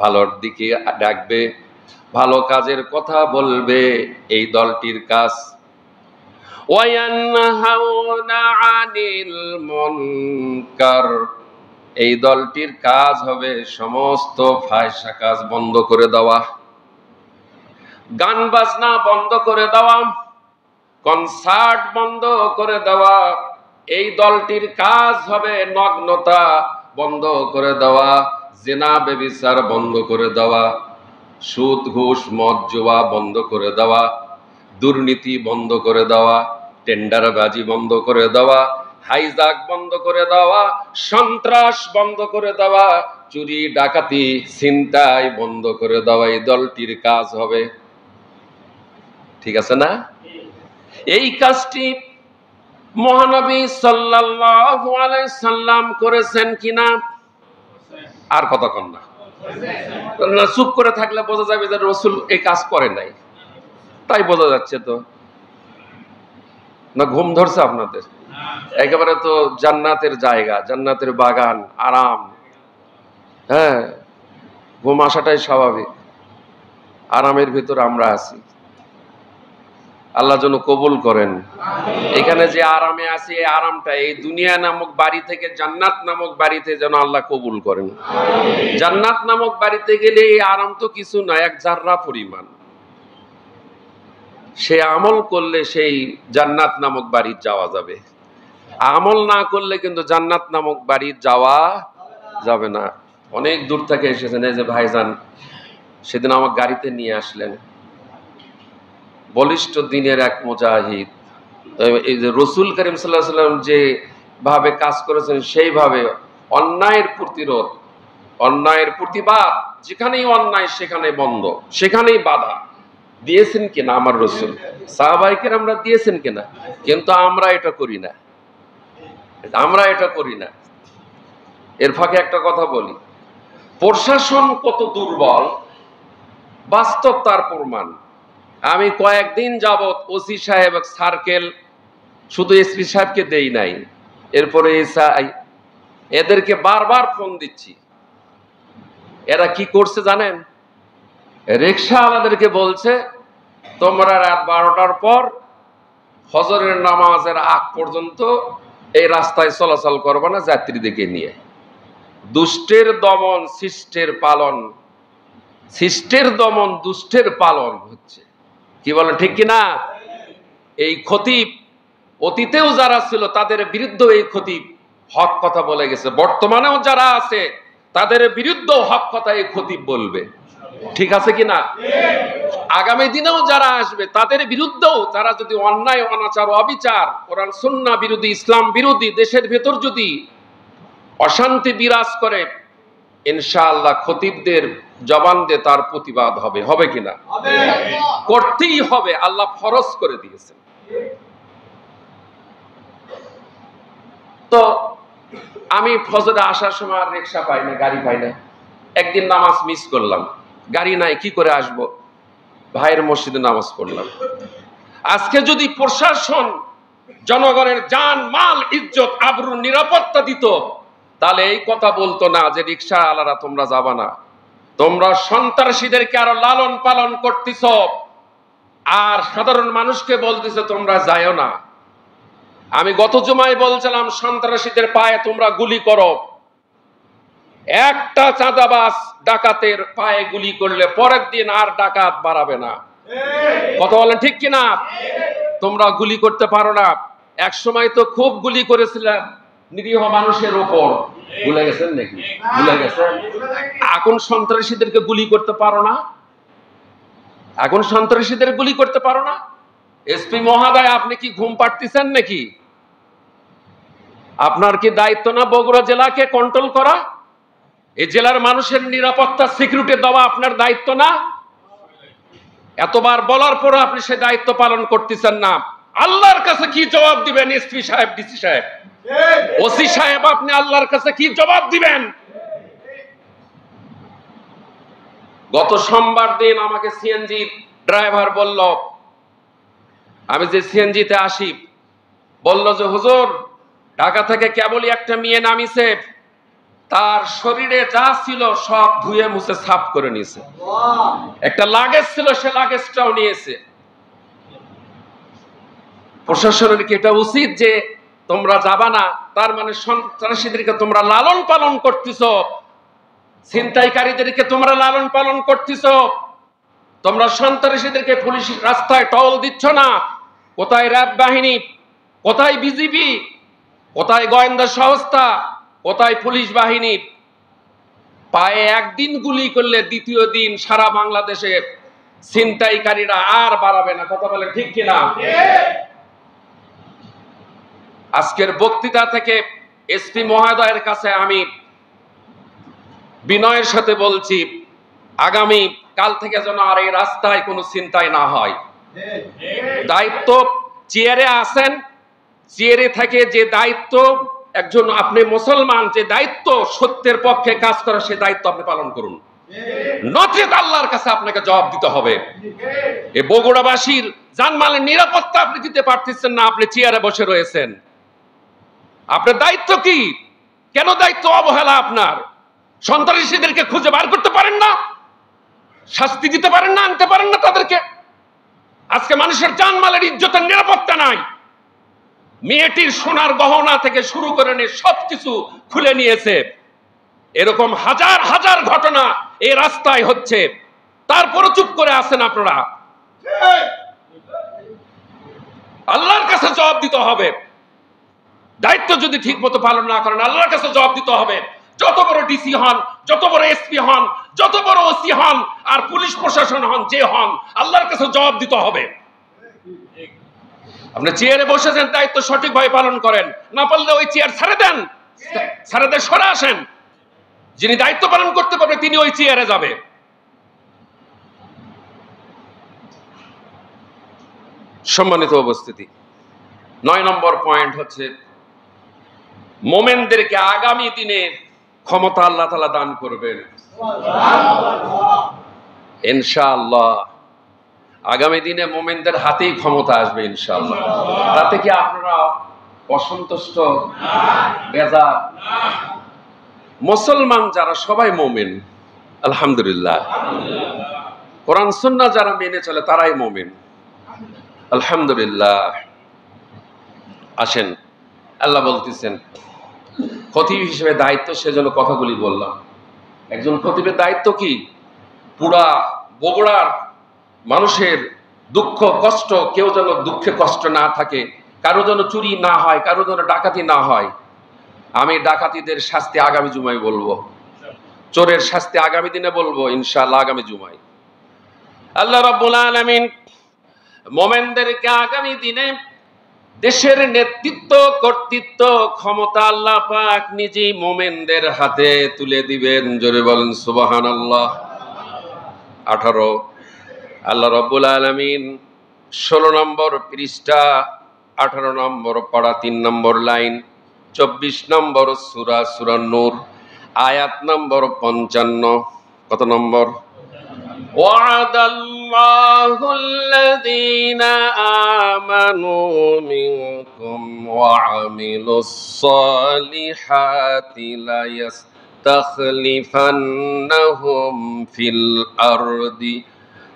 ভালোর দিকে ডাকবে, ভালো কাজের কথা বলবে। এই দলটির কাজ। ওয়ায়ানহাউনা আনিল মুনকার, এই দলটির কাজ হবে সমস্ত ফাহিশা কাজ বন্ধ করে দেওয়া, গান বাজনা বন্ধ করে দেওয়া, কনসার্ট বন্ধ করে দেওয়া। এই দলটির কাজ হবে নগ্নতা বন্ধ করে দেওয়া, জিনা ব্যভিচার বন্ধ করে দেওয়া, সুদ ঘুষ মদ জুয়া বন্ধ করে দেওয়া, দুর্নীতি বন্ধ করে দেওয়া, টেন্ডারবাজি বন্ধ করে দেওয়া, হাইজাক বন্ধ করে দেওয়া, সন্ত্রাস বন্ধ করে দেওয়া, চুরি ডাকাতি ছিনতাই বন্ধ করে দেওয়া। এই দলটির কাজ হবে। ঠিক আছে না? এই কাজটি মহানবী সাল্লাল্লাহু আলাইহি সাল্লাম করেছেন কিনা? আর কতক্ষণ না, চুপ করে থাকলে বোঝা যাবে যে রাসূল এই কাজ করে নাই, তাই বোঝা যাচ্ছে। তো না ঘুম ধরছে আপনাদের? একেবারে তো জান্নাতের জায়গা, জান্নাতের বাগান, আরাম। হ্যাঁ, ঘুম আসাটাই স্বাভাবিক। আরামের ভিতর আমরা আছি। আল্লাহ যেন কবুল করেন। এখানে যে আরামে আছি, এই আরামটা এই দুনিয়া নামক বাড়ি থেকে জান্নাত নামক বাড়িতে যেন আল্লাহ কবুল করেন। জান্নাত নামক বাড়িতে গেলে এই আরাম তো কিছু না, এক জাররা পরিমাণ। সে আমল করলে সেই জান্নাত নামক বাড়ি যাওয়া যাবে, আমল না করলে কিন্তু জান্নাত নামক বাড়ি যাওয়া যাবে না। অনেক দূর থেকে এসেছেন, এই যে ভাইজান সেদিন আমার গাড়িতে নিয়ে আসলেন, বলিষ্ঠ দিনের এক মুজাহিদ। এই যে রাসূল করিম সাল্লাল্লাহু আলাইহি ওয়াসাল্লাম যে ভাবে কাজ করেছেন সেইভাবে অন্যায়ের প্রতিরোধ, অন্যায়ের প্রতিবাদ, যেখানেই অন্যায় সেখানে বন্ধ, সেখানেই বাধা দিয়েছেন কিনা আমার রাসূল, সাহাবায়ে কেরামরা দিয়েছেন কিনা? কিন্তু আমরা এটা করি না, আমরা এটা করি না। এর ফাঁকে একটা কথা বলি, প্রশাসন কত দুর্বল বাস্তব তার প্রমাণ। আমি কয়েকদিন যাবত ওসি সাহেব সার্কেল শুধু এসপি সাহেবকে দেই নাই, এরপরে এদেরকে বারবার ফোন দিচ্ছি। এরা কি করছে জানেন? রিকশাওয়ালাদেরকে বলছে তোমরা রাত 12টার পর ফজরের নামাজের আগ পর্যন্ত এই রাস্তায় চলাচল করবে না যাত্রীদেরকে নিয়ে। দুষ্টের দমন শিষ্টের পালন, শিষ্টের দমন দুষ্টের পালন হচ্ছে। কি বলেন ঠিক কিনা? এই খতিব অতীতেও যারা ছিল তাদের বিরুদ্ধে এই খতিব হক কথা বলে গেছে, বর্তমানেও যারা আছে তাদের বিরুদ্ধেও হক কথা এই খতিব বলবে। ঠিক আছে কিনা? আগামী দিনেও যারা আসবে তাদের বিরুদ্ধেও, তারা যদি অন্যায় অনাচার অবিচার, কোরআন সুন্নাহ বিরোধী, ইসলাম বিরোধী, দেশের ভেতর যদি অশান্তি বিরাজ করে, ইনশাআল্লাহ খতিবদের জবান দিয়ে তার প্রতিবাদ হবে। হবে কিনা? করতেই হবে, আল্লাহ ফরজ করে দিয়েছেন। তো আমি ফজরে আসার সময় আর রিকশা পাই না, গাড়ি পাই না। একদিন নামাজ মিস করলাম, গাড়ি নাই, কি করে আসব? ভাইয়ের মসজিদে নামাজ পড়লাম। আজকে যদি প্রশাসন জনগণের জান মাল ইজ্জত আবরুর নিরাপত্তা দিত, তাহলে এই কথা বলতো না যে রিকশা আলারা তোমরা যাবা না, তোমরা সন্ত্রাসীদেরকে আরো লালন পালন করতেছ, আর সাধারণ মানুষকে বলতেছ তোমরা যাইও না। আমি গত জুমায় বলছিলাম সন্ত্রাসীদের পায়ে তোমরা গুলি করো, একটা চাঁদাবাজ ডাকাতের পায়ে গুলি করলে পরের দিন আর ডাকাত বাড়াবে না। কথা বলেন ঠিক কিনা? তোমরা গুলি করতে পারো না। এক সময় তো খুব গুলি করেছিলাম নিরীহ মানুষের উপর, ভুলে গেছেন নাকি? ভুলে গেছেন? এখন সন্ত্রাসীদেরকে গুলি করতে পারো না? এখন সন্ত্রাসীদের গুলি করতে পারো না? এসপি মহোদয়, আপনি কি ঘুম পাড়তেছেন নাকি? আপনার কি দায়িত্ব না বগুড়া জেলাকে কন্ট্রোল করা? এই জেলার মানুষের নিরাপত্তা সিকিউরিটি দেওয়া আপনার দায়িত্ব না? এতবার বলার পর আপনি সে দায়িত্ব পালন করতেছেন না। আল্লাহর কাছে কি জবাব দিবেন? এসপি সাহেব, ডিসি সাহেব, ওসি সাহেব, আপনি আল্লাহর কাছে কি জবাব দিবেন? গত সোমবার দিন আমাকে সিএনজি ড্রাইভার বলল, আমি যে সিএনজিতে আসি, বলল যে হুজুর, ঢাকা থেকে কেবলই একটা মেয়ে নামিছে, তার শরীরে যা ছিল সব ধুয়ে মুছে সাফ করে নিয়েছে। একটা লাগেজ ছিল, সে লাগেজটাও নিয়েছে। প্রশাসনের কি এটা উচিত যে তোমরা যাবা না? তার মানে সন্ত্রাসীদেরকে তোমরা লালন পালন করতেছ, ছিনতাইকারীদেরকে তোমরা লালন পালন করতেছ, তোমরা সন্ত্রাসীদেরকে পুলিশ রাস্তায় টহল দিচ্ছ না। কোথায় র্যাব বাহিনী, কোথায় বিজিবি, কোথায় গোয়েন্দা সংস্থা, কোথায় পুলিশ বাহিনী? পায়ে একদিন গুলি করলে দ্বিতীয় দিন সারা বাংলাদেশে ছিনতাইকারীরা আর বাড়াবে না। কথা বলে ঠিক কিনা? আজকের বক্তৃতা থেকে এসপি মহোদয়ের কাছে আমি বিনয়ের সাথে বলছি, আগামী কাল থেকে যেন আর এই রাস্তায় কোনো ছিনতাই না হয়। দায়িত্ব চেয়ারে আছেন, চেয়ারে থেকে যে দায়িত্ব, একজন আপনি মুসলমান, যে দায়িত্ব সত্যের পক্ষে কাজ করা, সে দায়িত্ব আপনি পালন করুন, নচেত আল্লাহর কাছে আপনাকে জবাব দিতে হবে। এই বগুড়াবাসীর জানমালের নিরাপত্তা আপনি দিতে পারতেছেন না, আপনি চেয়ারে বসে রয়েছেন। আপনার দায়িত্ব কি? কেন দায়িত্ব অবহেলা আপনার? সন্ত্রাসীদেরকে খুঁজে বার করতে পারেন না? শাস্তি দিতে পারেন না? আনতে পারেন না তাদেরকে? আজকে মানুষের জানমালের ইজ্জতের নিরাপত্তা নাই। মেয়েটির সোনার গহনা থেকে শুরু করে নিয়ে সবকিছু খুলে নিয়েছে। এরকম হাজার হাজার ঘটনা এই রাস্তায় হচ্ছে, তারপরও চুপ করে আছেন আপনারা। আল্লাহর কাছে জবাব দিতে হবে। দায়িত্ব যদি ঠিক মতো পালন না করেন, আল্লাহর কাছে জবাব দিতে হবে। যত বড় ডিসি হন, যত বড় এসপি হন, যত বড় ওসি হন, আর পুলিশ প্রশাসন হন, যে হন, আল্লাহর কাছে জবাব দিতে হবে। আপনি চেয়ারে বসেছেন, দায়িত্ব সঠিকভাবে পালন করেন। না পারলে ওই চেয়ার ছেড়ে দেন, ছেড়ে দিয়ে সরে আসেন। যিনি দায়িত্ব পালন করতে পারবে তিনি ওই চেয়ারে যাবে। সম্মানিত উপস্থিতি, 9 নম্বর পয়েন্ট হচ্ছে, মোমেনদেরকে আগামী দিনে ক্ষমতা আল্লাহ তাআলা দান করবেন ইনশাআল্লাহ। আগামী দিনে মোমেনদের হাতেই ক্ষমতা আসবে ইনশাআল্লাহ। তাতে কি আপনারা অসন্তুষ্ট? বেজার? মুসলমান যারা সবাই মোমেন, আলহামদুলিল্লাহ। কোরআন সুন্নাহ যারা মেনে চলে তারাই মোমেন, আলহামদুলিল্লাহ। আসেন, আল্লাহ বলতেছেন, খতিব হিসেবে দায়িত্ব, সেজন্য কথাগুলি বললাম। একজন খতিবের দায়িত্ব কি? পুরা বগুড়ার মানুষের দুঃখ কষ্ট, কেউ যেন দুঃখে কষ্ট না থাকে, কারো যেন চুরি না হয়, কারো যেন ডাকাতি না হয়। আমি ডাকাতিদের শাস্তি আগামী জুমায় বলবো, চোরের শাস্তি আগামী দিনে বলবো ইনশাআল্লাহ, আগামী জুমায়। আল্লাহ রাব্বুল আলামিন মোমেনদেরকে আগামী দিনে দেশের নেতৃত্ব, কর্তৃত্ব, ক্ষমতা আল্লাহ পাক নিজেই মোমেনদের হাতে তুলে দিবেন। জোরে বলেন সুবহানাল্লাহ। 18 আল্লাহ রাব্বুল আলামিন 16 নম্বর পৃষ্ঠা, 18 নম্বর পারা, 3 নম্বর লাইন, 24 নম্বর সূরা, সূরা নূর, আয়াত নম্বর 55। কত নম্বর? ওয়া'দাল্লাহু আল্লাযীনা আমানু মিনকুম ওয়া আমিলুস সালিহাতি লা লায়াস্তাখলিফান্নাহুম ফিল আরদি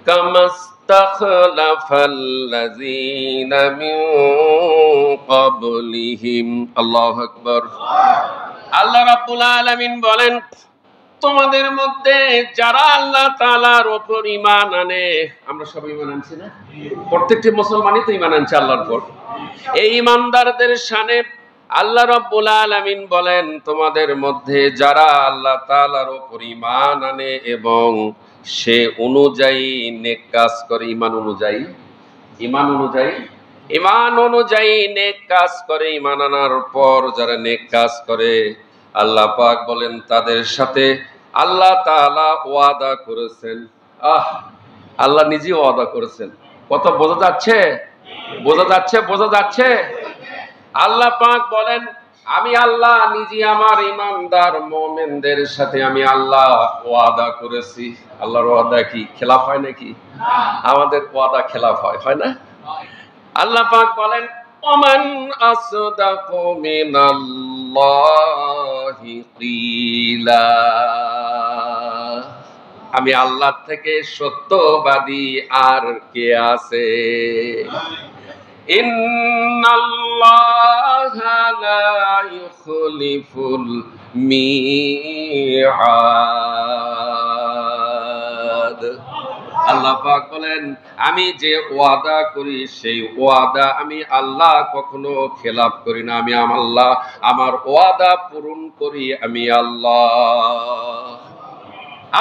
কামাস্তাখলাফাল্লাযীনা মিন ক্বাবলিহিম। আল্লাহু আকবার। আল্লাহ রাব্বুল আলামিন বলেন, তোমাদের মধ্যে যারা আল্লাহ তাআলার উপর ঈমান আনে, আমরা সবাই ঈমান আনছি না? প্রত্যেকটি মুসলমানই তো ঈমান আনছে আল্লাহর উপর। এই ঈমানদারদের শানে আল্লাহ রাব্বুল আলামিন বলেন, তোমাদের মধ্যে যারা আল্লাহ তাআলার উপর ঈমান আনে এবং সে অনুযায়ী নেক কাজ করে, ঈমান অনুযায়ী নেক কাজ করে, ঈমান আনার পর যারা নেক কাজ করে, আল্লাহ পাক বলেন তাদের সাথে আল্লাহ তাআলা ওয়াদা করেছেন। আল্লাহ নিজে ওয়াদা করেছেন। কত বোঝা যাচ্ছে? আল্লাহ পাক বলেন, আমি আল্লাহ নিজে আমার ঈমানদার মুমিনদের সাথে আমি আল্লাহ ওয়াদা করেছি। আল্লাহর ওয়াদা কি খেলাফ হয় নাকি? আমাদের ওয়াদা খেলাফ হয় না? আল্লাহ পাক বলেন, ওমান আসদাকু মিনাল্লাহি ক্বিলা, আমি আল্লাহ থেকে সত্যবাদী আর কে আছে? ইন্নাল্লাহা লা ইউখলিফুল মিআদ। আল্লাহ পাক বলেন, আমি যে ওয়াদা করি সেই ওয়াদা আমি আল্লাহ কখনো খেলাফ করি না। আমি আল্লাহ আমার ওয়াদা পূরণ করি। আমি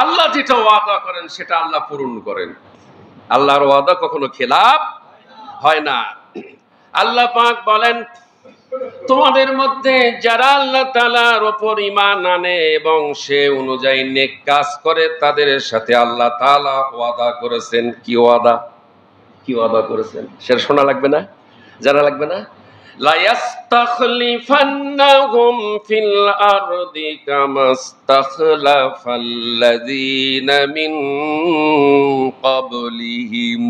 আল্লাহ যেটা ওয়াদা করেন সেটা আল্লাহ পূরণ করেন। আল্লাহর ওয়াদা কখনো খেলাফ হয় না। আল্লাহ পাক বলেন, তোমাদের মধ্যে যারা আল্লাহ তাআলার উপর ঈমান আনে এবং সে অনুযায়ী নেক কাজ করে, তাদের সাথে আল্লাহ তাআলা ওয়াদা করেছেন। কি ওয়াদা করেছেন সেটা শোনা লাগবে না? জানা লাগবে না? লায়াস্তাখলিফান্নাহুম ফিল আরদি কামাস্তাখলাফাল্লাযীনা মিন ক্বাবলিহিম।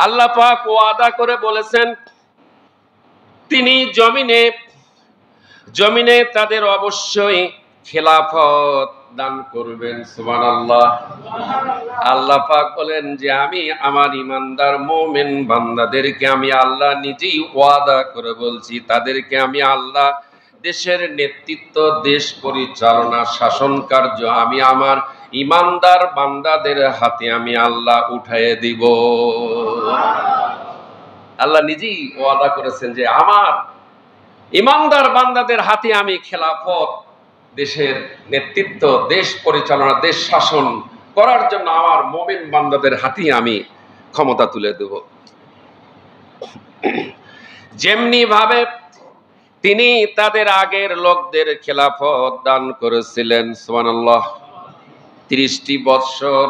আল্লাহ পাক ওয়াদা করে বলেছেন, তিনি জমিনে তাদের অবশ্যই খেলাফত দান করবেন। সুবহানাল্লাহ। আল্লাহ পাক বলেন যে আমি আমার ঈমানদার মুমিন বান্দাদেরকে আমি আল্লাহ নিজেই ওয়াদা করে বলছি, তাদেরকে আমি আল্লাহ দেশের নেতৃত্ব, দেশ পরিচালনা, শাসন কার্য আমি আমার ঈমানদার বান্দাদের হাতে আমি আল্লাহ উঠায়ে দিব। আল্লাহ নিজেই ওয়াদা করেছেন যে আমার ঈমানদার বান্দাদের হাতে আমি খেলাফত, দেশের নেতৃত্ব, দেশ পরিচালনা, দেশ শাসন করার জন্য আমার মুমিন বান্দাদের হাতেই আমি ক্ষমতা তুলে দেব। যেমনি ভাবে তিনি তাদের আগের লোকদের খেলাফত দান করেছিলেন। সুবহানাল্লাহ। 30টি বৎসর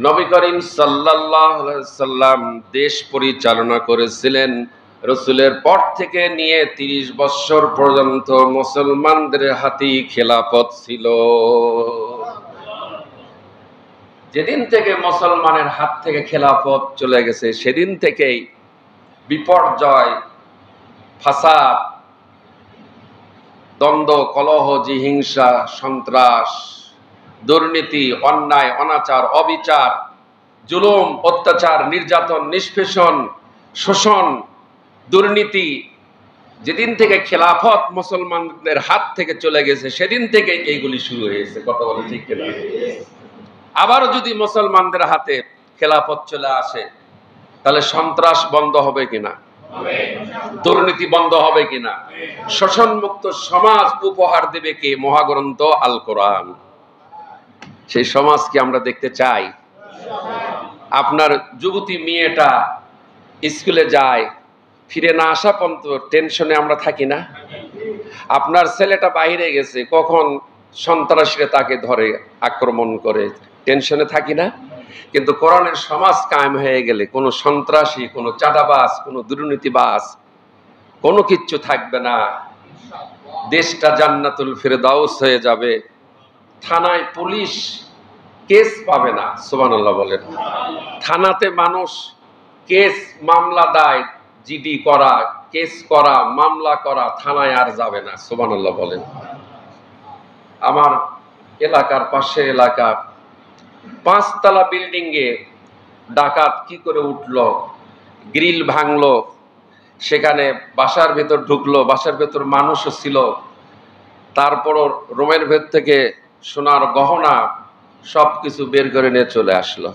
নবী করিম সাল্লাল্লাহু আলাইহি সাল্লাম দেশ পরিচালনা করেছিলেন। রাসূলের পর থেকে নিয়ে 30 বৎসর পর্যন্ত মুসলমানদের হাতেই খেলাফত ছিল। যেদিন থেকে মুসলমানের হাত থেকে খেলাফত চলে গেছে, সেদিন থেকেই বিপর্যয়, ফাসাদ, দ্বন্দ্ব, কলহ, হিংসা, সন্ত্রাস, দুর্নীতি, অন্যায়, অনাচার, অবিচার, জুলুম, অত্যাচার, নির্যাতন, নিষ্পেষণ, শোষণ, দুর্নীতি, যেদিন থেকে খেলাফত মুসলমানদের হাত থেকে চলে গেছে সেদিন থেকে এইগুলি শুরু হয়েছে। কথা বলে ঠিক কিনা? আবারও যদি মুসলমানদের হাতে খেলাফত চলে আসে, তাহলে সন্ত্রাস বন্ধ হবে কিনা? দুর্নীতি বন্ধ হবে কিনা? শোষণ মুক্ত সমাজ উপহার দেবে কে? মহাগ্রন্থ আল কোরআন। সেই সমাজ কি আমরা দেখতে চাই? আপনার যুবতী মেয়েটা স্কুলে যায়, ফিরে না আসা পর্যন্ত টেনশনে আমরা থাকি না? আপনার ছেলেটা বাইরে গেছে, কখন সন্ত্রাসীরা তাকে ধরে আক্রমণ করে, টেনশনে থাকি না? কিন্তু কোরআনের সমাজ কায়েম হয়ে গেলে কোনো সন্ত্রাসী, কোনো চাঁদাবাজ, কোনো দুর্নীতিবাজ, কোনো কিচ্ছু থাকবে না। দেশটা জান্নাতুল ফেরদাউস হয়ে যাবে। থানায় পুলিশ কেস পাবে না। সুবহানাল্লাহ বলেন। থানাতে মানুষ কেস মামলা দেয়, জিডি করা, কেস করা, মামলা করা, থানায় আর যাবে না। সুবহানাল্লাহ বলেন। আমার এলাকার পাশে এলাকা, 5 তলা বিল্ডিং এ ডাকাত কি করে উঠলো, গ্রিল ভাঙলো, সেখানে বাসার ভেতর ঢুকলো, বাসার ভেতর মানুষও ছিল, তারপরও রুমের ভেতর থেকে সোনার গহনা সবকিছু বের করে নিয়ে চলে আসলো।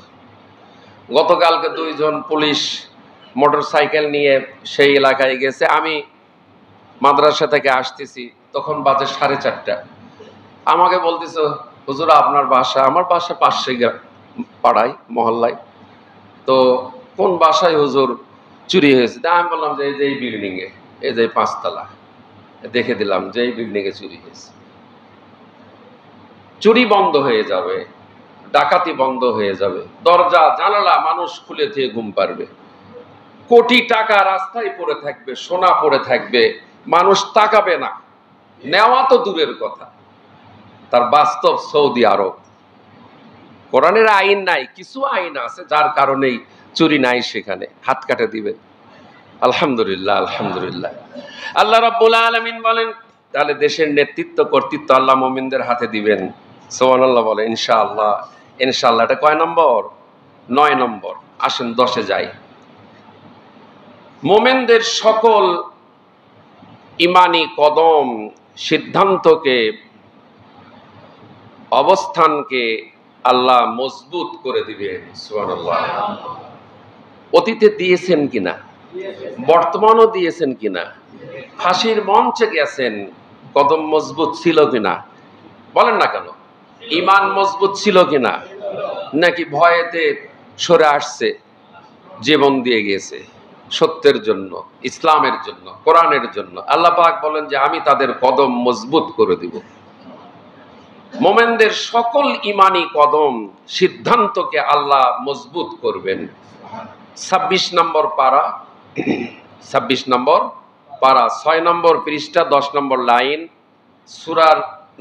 গতকালকে 2 জন পুলিশ মোটরসাইকেল নিয়ে সেই এলাকায় গেছে। আমি মাদ্রাসা থেকে আসতেছি, তখন বাজে 4:30। আমাকে বলতেছে, হুজুর আপনার বাসা? আমার বাসা পাশে পাড়ায়, মহল্লায়। তো কোন বাসায় হুজুর চুরি হয়েছে? আমি বললাম যে এই বিল্ডিং এ, এই যে 5 তলা। দেখে দিলাম যে এই বিল্ডিং এ চুরি হয়েছে। চুরি বন্ধ হয়ে যাবে, ডাকাতি বন্ধ হয়ে যাবে, দরজা জানালা মানুষ খুলে দিয়ে ঘুম পারবে, কোটি টাকা রাস্তায় পড়ে থাকবে, সোনা পড়ে থাকবে, মানুষ তাকাবে না, নেওয়া তো দূরের কথা। তার বাস্তব সৌদি আরব। কোরআনের আইন নাই, কিছু আইন আছে যার কারণেই চুরি নাই, সেখানে হাত কাটে দিবে। আলহামদুলিল্লাহ, আলহামদুলিল্লাহ। আল্লাহ রাব্বুল আলামিন বলেন, তাহলে দেশের নেতৃত্ব কর্তৃত্ব আল্লাহ মুমিনদের হাতে দিবেন। সুবহানাল্লাহ বলে, ইনশাআল্লাহ। ইনশাআল্লাহ এটা কয় নম্বর? 9 নম্বর। আসেন 10-এ যাই। মুমিনদের সকল ইমানি কদম, সিদ্ধান্তকে, অবস্থানকে আল্লাহ মজবুত করে দিবেন। সুবহানাল্লাহ। অতীতে দিয়েছেন কিনা, বর্তমানও দিয়েছেন কিনা, ফাঁসির মঞ্চে গেছেন, কদম মজবুত ছিল কিনা? বলেন না কেন? ইমান মজবুত ছিল কিনা, নাকি ভয়েতে সরে আসছে, জীবন দিয়ে গেছে সত্যের জন্য, ইসলামের জন্য, কোরআনের জন্য? আল্লাহ পাক বলেন যে আমি তাদের কদম মজবুত করে দিব। মোমেনদের সকল ইমানি কদম, সিদ্ধান্তকে আল্লাহ মজবুত করবেন। 26 নম্বর পারা, 26 নম্বর পারা, 6 নম্বর পৃষ্ঠা, 10 নম্বর লাইন। সূরার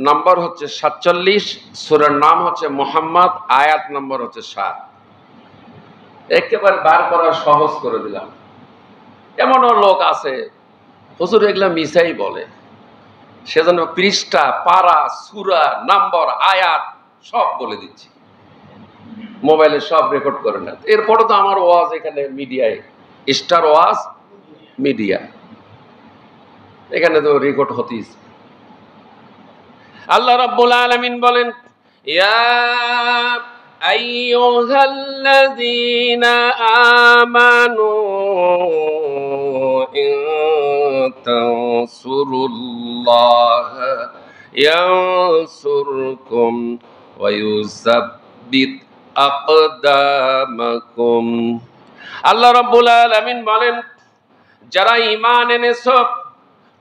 নম্বর হচ্ছে 47, সূরার নাম হচ্ছে মুহাম্মদ, আয়াত নম্বর হচ্ছে 7। একেবারে বার করা সহজ করে দিলাম। এমনও লোক আছে, হুজুর এগুলা মিসাই বলে, সেজন্য পৃষ্ঠা, পারা, সূরা, নম্বর, আয়াত সব বলে দিচ্ছি, মোবাইলে সব রেকর্ড করে নেন। এরপরে তো আমার ওয়াজ এখানে মিডিয়ায়, স্টার ওয়াজ মিডিয়া, এখানে তো রেকর্ড হতেই। আল্লাহ রাব্বুল আলামিন বলেন, ইয়া আইয়ুহাল্লাযীনা আমানু ইন তানসুরুল্লাহা ইয়ানসুরকুম ওয়া ইউসাব্বিত আকদামাকুম। আল্লাহ রাব্বুল আলামিন বলেন, যারা ঈমান এনেছো,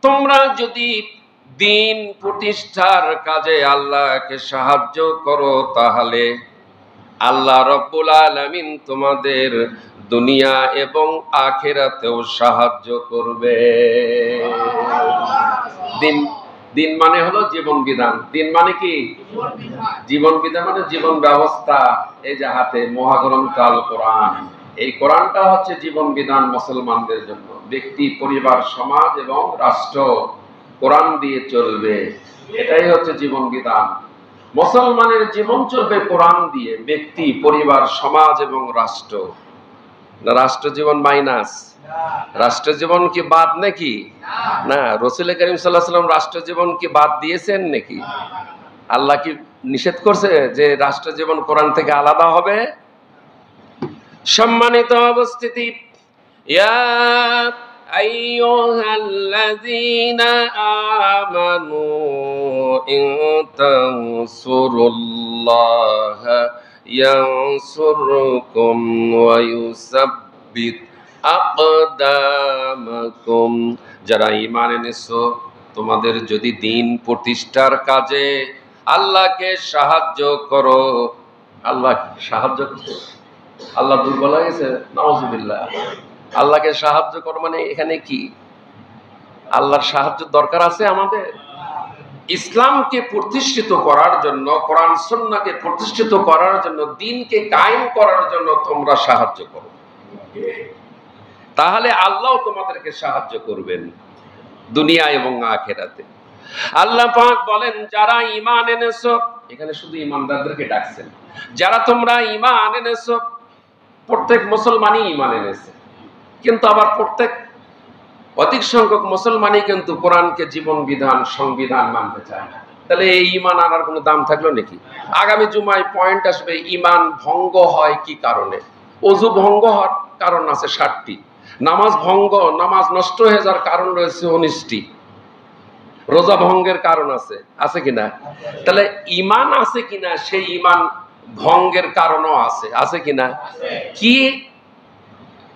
তোমরা যদি দিন প্রতিষ্ঠার কাজে আল্লাহকে সাহায্য করো, তাহলে আল্লাহ রাব্বুল আলামিন তোমাদের দুনিয়া এবং আখিরাতেও সাহায্য করবে। দিন, দিন মানে হলো জীবন বিধান। দিন মানে কি? জীবন বিধান মানে জীবন ব্যবস্থা। এই যে হাতে মহাগ্রন্থ আল কোরআন, এই কোরআনটা হচ্ছে জীবন বিধান মুসলমানদের জন্য। ব্যক্তি, পরিবার, সমাজ এবং রাষ্ট্র কোরআন দিয়ে চলবে, এটাই হচ্ছে জীবন বিধান। মুসলমানের জীবন চলবে কোরআন দিয়ে, ব্যক্তি, পরিবার, সমাজ এবং রাষ্ট্র। রাষ্ট্র জীবন মাইনাস, রাষ্ট্র জীবন কি বাদ নাকি? না। রাসূল করিম সাল্লাল্লাহু আলাইহি ওয়াসাল্লাম রাষ্ট্র জীবন কি বাদ দিয়েছেন নাকি? আল্লাহ কি নিষেধ করছে যে রাষ্ট্র জীবন কোরআন থেকে আলাদা হবে? সম্মানিত উপস্থিতি, ইয়া আইয়ুহাল্লাযীনা আমানু ইন তানসুরুল্লাহা ইয়ানসুরকুম ওয়া ইউসাব্বিত আকদামাকুম। যারা ঈমান এনেছো, তোমাদের যদি দিন প্রতিষ্ঠার কাজে আল্লাহকে সাহায্য করো। আল্লাহ সাহায্য করো, আল্লাহ দুর্বল হয়ে গেছে? নাউজুবিল্লাহ। আল্লাহকে সাহায্য করো মানে এখানে কি আল্লাহর সাহায্য দরকার আছে আমাদের? ইসলামকে প্রতিষ্ঠিত করার জন্য, কোরআন সুন্নাহকে প্রতিষ্ঠিত করার জন্য, দ্বীনকে কায়েম করার জন্য তোমরা সাহায্য করো, তাহলে আল্লাহ তোমাদেরকে সাহায্য করবেন দুনিয়া এবং আখিরাতে। আল্লাহ পাক বলেন যারা ঈমান এনেছো, এখানে শুধু ঈমানদারদেরকে ডাকছেন, যারা তোমরা ঈমান এনেছো। প্রত্যেক মুসলমানই ঈমান এনেছে, কিন্তু আবার প্রত্যেক অধিক সংখ্যক মুসলমানই কিন্তু কোরআনকে জীবন বিধান সংবিধান মানতে চায় না। তাহলে এই ঈমান আনার কোনো দাম থাকলো নাকি? আগামী জুমায় পয়েন্ট আসবে ঈমান ভঙ্গ হয় কি কারণে। ওযু ভঙ্গ হওয়ার কারণ আছে 60টি, নামাজ নষ্ট হয়ে যাওয়ার কারণ রয়েছে 19টি, রোজা ভঙ্গের কারণ আছে কিনা? তাহলে ঈমান আছে কিনা, সেই ঈমান ভঙ্গের কারণও আছে কিনা? কি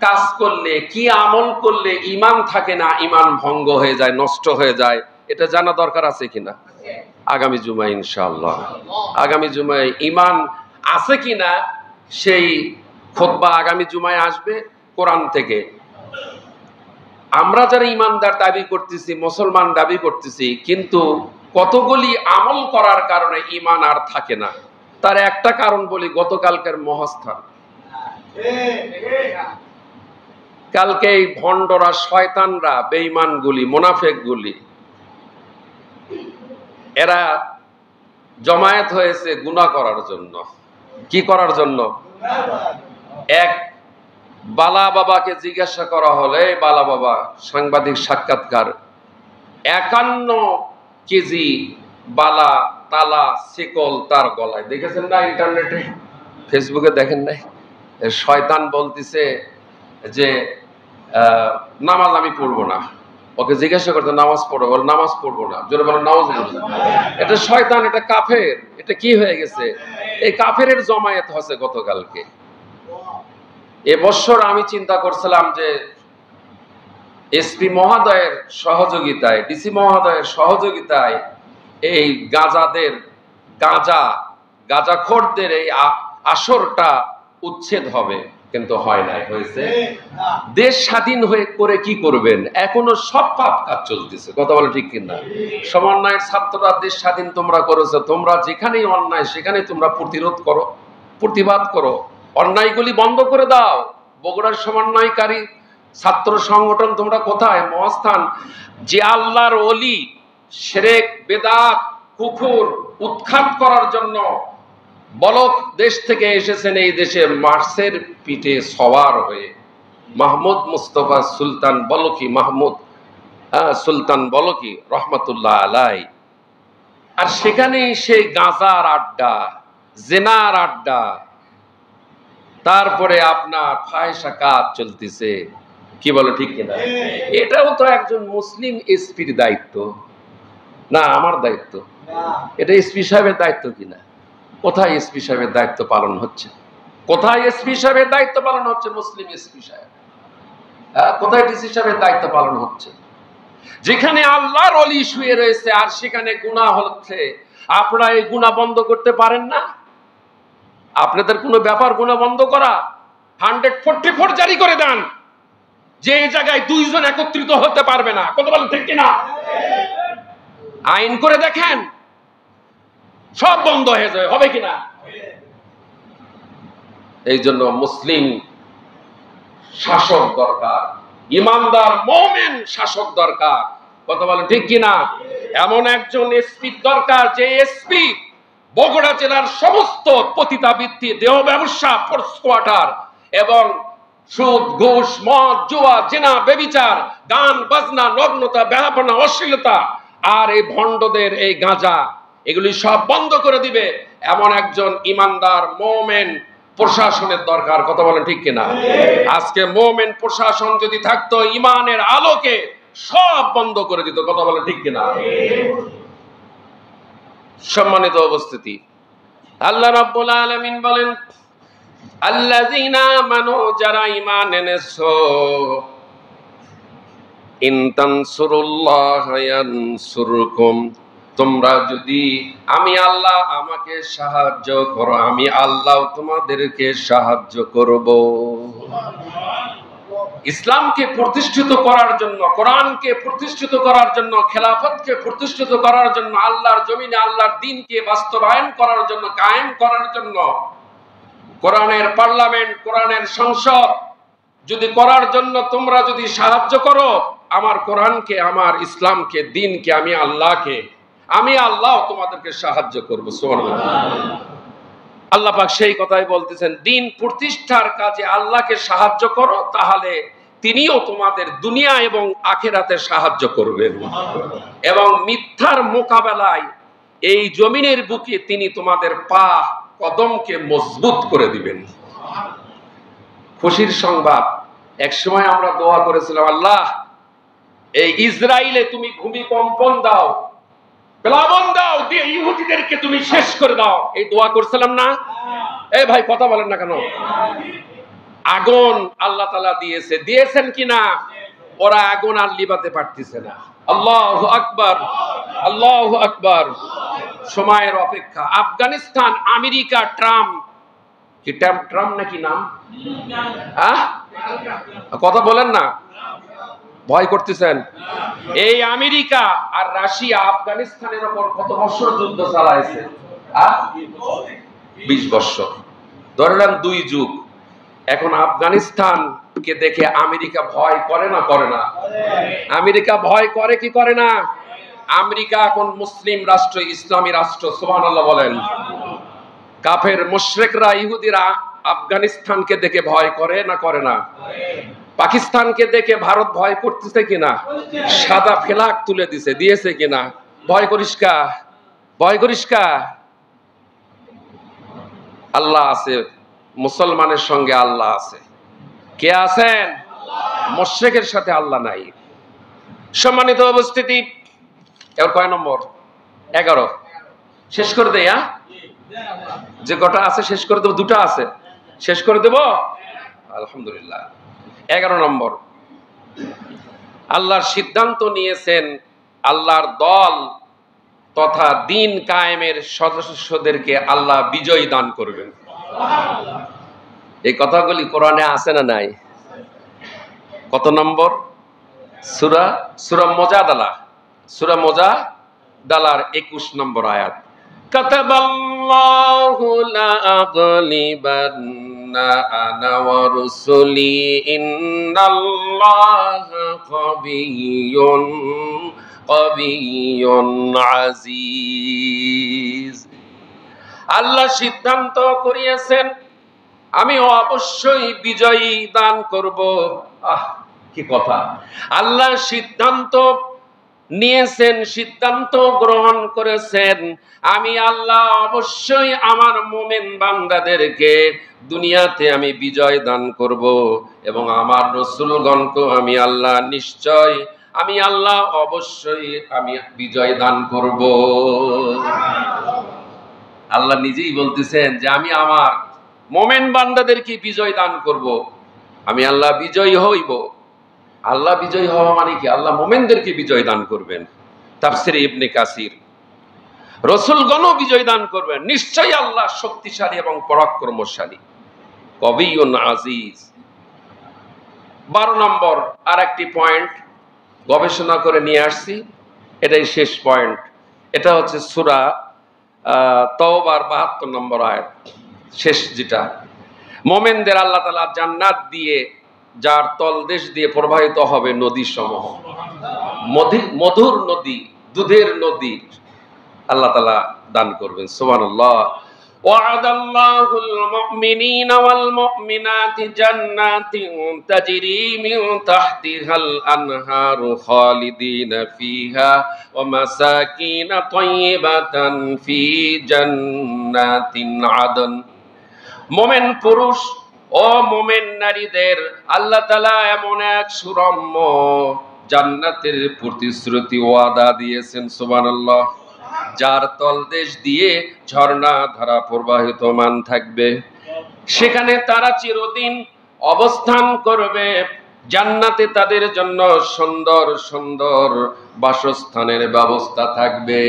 কাজ করলে, কি আমল করলে ঈমান থাকে না, ঈমান ভঙ্গ হয়ে যায়, নষ্ট হয়ে যায়, এটা জানা দরকার আছে কিনা? আগামী জুমায় ইনশাআল্লাহ, আগামী জুমায় ঈমান আছে কিনা সেই খুতবা আগামী জুমায় আসবে কোরআন থেকে। আমরা যারা ঈমানদার দাবি করতেছি, মুসলমান দাবি করতেছি, কিন্তু কতগুলি আমল করার কারণে ঈমান আর থাকে না। তার একটা কারণ বলি, গতকালকের মহাস্থান। কালকে এই ভণ্ডরা, শয়তানরা, বেঈমানগুলি, মুনাফিকগুলি, এরা জমায়েত হয়েছে গুনাহ করার জন্য। কি করার জন্য? এক বালা বাবাকে জিজ্ঞাসা করা হলে, বালা বাবা সাংবাদিক সাক্ষাৎকার, 51 কেজি বালা তালা শিকল তার গলায়। দেখেছেন না ইন্টারনেটে, ফেসবুকে দেখেন নাই? শয়তান বলতেছে যে নামাজ আমি পড়বো না। ওকে জিজ্ঞাসা করতে নামাজ পড়ো, বল নামাজ পড়বো না। জোরে বলো নাউজুবিল্লাহ। এটা শয়তান, এটা কাফের। এটা কি হয়ে গেছে? এই কাফেরের জমায়েত হচ্ছে গতকালকে। এবছর আমি চিন্তা করছিলাম যে এসপি মহোদয়ের সহযোগিতায়, ডিসি মহোদয়ের সহযোগিতায় এই গাঁজাখোরদের এই আসরটা উচ্ছেদ হবে, কিন্তু হয় নাই, হয়েছে। দেশ স্বাধীন হয়ে করে কি করবেন? এখনো সব পাপ কাজ চলতেছে, কথা বলে ঠিক কিনা? সমন্বয়ের ছাত্ররা দেশ স্বাধীন তোমরা করেছো, তোমরা যেখানেই অন্যায় সেখানে তোমরা প্রতিরোধ করো, প্রতিবাদ করো, অন্যায়গুলি বন্ধ করে দাও। বগুড়ার সমন্বয়কারী ছাত্র সংগঠন তোমরা কোথায়? মহাস্থান। যে আল্লাহর ওলি শিরক, বেদাত, কুফর উৎখাত করার জন্য বলক দেশ থেকে এসেছেন এই দেশে মার্সের পিঠে সওয়ার হয়ে, মাহমুদ মুস্তফা সুলতান বলকি, সুলতান বলকি রহমতুল্লাহ আলাই। আর সেখানেই সেই গাঁজার আড্ডা, জেনার আড্ডা, তারপরে আপনার ফাহিশা কাজ চলতেছে। কি বলো ঠিক কিনা? এটাও তো একজন মুসলিম এসপির দায়িত্ব না, আমার দায়িত্ব? এটা এসপি সাহেবের দায়িত্ব কিনা? কোথায় এসপি সাহেবের দায়িত্ব পালন হচ্ছে? কোথায় এসপি সাহেবের দায়িত্ব পালন হচ্ছে? মুসলিম এসপি সাহেব। কোথায় ডিসি সাহেবের দায়িত্ব পালন হচ্ছে? যেখানে আল্লাহর ওলি শুয়ে রয়েছে আর সেখানে গুনাহ হচ্ছে, আপনারা এই গুনাহ বন্ধ করতে পারেন না? আপনাদের কোনো ব্যাপার গুনাহ বন্ধ করা? 144 জারি করে দেন যে এই জায়গায় 2 জন একত্রিত হতে পারবে না। কত বলেন ঠিক কিনা? আইন করে দেখেন, সব বন্ধ হয়ে যাবে, হবে কিনা? এই জন্য মুসলিম শাসক দরকার, ইমানদার মুমিন শাসক দরকার। কথা বলেন ঠিক কিনা? এমন একজন এসপি দরকার, যে এসপি বগুড়া জেলার সমস্ত পতিতাবৃত্তি, দেহ ব্যবসা, ফোর্স কোয়ার্টার এবং সুদ, ঘুষ, মদ, জুয়া, জেনা, ব্যভিচার, গান বাজনা, নগ্নতা, বেহাপনা, অশ্লীলতা আর এই ভণ্ডদের এই গাঁজা, এগুলি সব বন্ধ করে দিবে এমন একজন ইমানদার মুমিন প্রশাসনের দরকার। কথা বলেন ঠিক কিনা? আজকে মুমিন প্রশাসন যদি থাকতো, ইমানের আলোকে সব বন্ধ করে দিত। কথা বলেন ঠিক কিনা? সম্মানিত উপস্থিতি, আল্লাহ রাব্বুল আলামিন বলেন, আল্লাযীনা আমানু, যারা ঈমান এনেছো, ইন তানসুরুল্লাহা ইয়ানসুরকুম, তোমরা যদি আমি আল্লাহ আমাকে সাহায্য করো, আমি আল্লাহ তোমাদেরকে সাহায্য করব। ইসলামকে প্রতিষ্ঠিত করার জন্য, কোরআনকে প্রতিষ্ঠিত করার জন্য, খেলাফতকে প্রতিষ্ঠিত করার জন্য, আল্লাহর জমিনে আল্লাহর দ্বীনকে বাস্তবায়ন করার জন্য, কায়েম করার জন্য কোরআনের পার্লামেন্ট, কোরআনের সংসদ যদি করার জন্য তোমরা যদি সাহায্য করো, আমার কোরআনকে, আমার ইসলামকে, দিনকে, আমি আল্লাহকে, আমি আল্লাহ তোমাদেরকে সাহায্য করবো। সুবহানাল্লাহ। আল্লাহ পাক সেই কথাই বলতেছেন, দিন প্রতিষ্ঠার কাজে আল্লাহকে সাহায্য করো, তাহলে তিনিও তোমাদের দুনিয়া এবং আখিরাতে সাহায্য করবেন, এবং মিথ্যার মোকাবেলায় এই জমিনের বুকে তিনি তোমাদের পা কদমকে মজবুত করে দিবেন। খুশির সংবাদ, একসময় আমরা দোয়া করেছিলাম, আল্লাহ এই ইসরায়েলে তুমি ভূমিকম্পন দাও, প্লাবন দাও, দিয়ে ইহুদিদেরকে তুমি শেষ করে দাও, এই দোয়া করছিলাম না? এই ভাই কথা বলেন না কেন? আগুন আল্লাহ তাআলা দিয়েছেন কিনা? ওরা আগুন আর লিবাতে পারতেছে না। আল্লাহু আকবার, আল্লাহু আকবার। সময়ের অপেক্ষা। আফগানিস্তান, আমেরিকা, ট্রাম্প, কি ট্রাম্প নাকি নাম? কথা বলেন না, ভয় করতেছেন। এই আমেরিকা আর রাশিয়া আফগানিস্তানের উপর কত বছর যুদ্ধ চালাইছে? 20 বছর, ধরলাম 2 যুগ। এখন আফগানিস্তানকে দেখে আমেরিকা ভয় করে না? করে না? আমেরিকা ভয় করে কি করে না? আমেরিকা এখন মুসলিম রাষ্ট্র, ইসলামী রাষ্ট্র। সুবহানাল্লাহ বলেন। কাফের মুশরিকরা, ইহুদিরা আফগানিস্তানকে দেখে ভয় করে না? করে না? পাকিস্তানকে দেখে ভারত ভয় করতেছে কিনা? সাদা ফেলাক তুলে দিয়েছে কিনা? ভয় করিস কা, ভয় করিস কা। আল্লাহ আছে, মুসলমানের সঙ্গে আল্লাহ আছে। কে আছেন? মুশরিকের সাথে আল্লাহ নাই। সম্মানিত উপস্থিতি, এবার কয় নম্বর? 11। শেষ করে দেই? যে কটা আছে শেষ করে দেবো, 2টা আছে, শেষ করে দেব আলহামদুলিল্লাহ। 11 নম্বর, আল্লাহর সিদ্ধান্ত নিয়েছেন আল্লাহর দল তথা দিন কায়েমের সদস্যদেরকে আল্লাহ বিজয় দান করবেন। এই কথাগুলি কোরআনে আছে না নাই? কত নম্বর? সূরা মুজাদালা, সূরা মুজাদালার 21 নম্বর আয়াত। কাতাবাল্লাহু লা আগলিবান্না আনা ওয়া রুসুলি ইন্নাল্লাহা কাবিয়্যুন আজিজ। আল্লাহ সিদ্ধান্ত করিয়েছেন আমি অবশ্যই বিজয়ী দান করব। কি কথা! আল্লাহ সিদ্ধান্ত নিয়েছেন, সিদ্ধান্ত গ্রহণ করেছেন, আমি আল্লাহ অবশ্যই আমার মুমিন বান্দাদেরকে দুনিয়াতে আমি বিজয় দান করব, এবং আমার রাসূলগণকে আমি আল্লাহ নিশ্চয়, আমি আল্লাহ অবশ্যই আমি বিজয় দান করব। আল্লাহ নিজেই বলতেছেন যে আমি আমার মুমিন বান্দাদেরকে বিজয় দান করব, আমি আল্লাহ বিজয়ী হইব। আল্লাহ বিজয়ী হওয়া মানে কি? আল্লাহ মুমিনদেরকে বিজয় দান করবেন। তাফসীরে ইবনে কাসির, রাসূলগণও বিজয় দান করবেন, নিশ্চয়ই আল্লাহ শক্তিশালী এবং পরাক্রমশালী, কবিয়্যুন আজিজ। 12 নম্বর আর একটি পয়েন্ট গবেষণা করে নিয়ে আসছি, এটাই শেষ পয়েন্ট। এটা হচ্ছে সূরা তাওবার 72 নম্বর আয়াত, শেষ যেটা। মুমিনদের আল্লাহ তাআলা জান্নাত দিয়ে, যার তলদেশ দিয়ে প্রবাহিত হবে নদী সমূহ, মধুর নদী, দুধের নদী আল্লাহ তাআলা দান করবেন। সুবহানাল্লাহ। ওয়া'দাল্লাহুল মুমিনিনা ওয়াল মুমিনাতি জান্নাতিন তাজরি মিন তাহতিহাল আনহারু খালিদিনা ফিহা ওয়া মাসাকিন তাইয়্যিবাতান ফি জান্নাতিন আদন। মুমিন পুরুষ ও মুমিন নারীদের আল্লাহ তাআলা এমন এক সুরম্য জান্নাতের প্রতিশ্রুতি ওয়াদা দিয়েছেন। সুবহানাল্লাহ। যার তলদেশ দিয়ে ঝর্ণা ধারা প্রবাহিতমান থাকবে, সেখানে তারা চিরদিন অবস্থান করবে। জান্নাতে তাদের জন্য সুন্দর সুন্দর বাসস্থানের ব্যবস্থা থাকবে।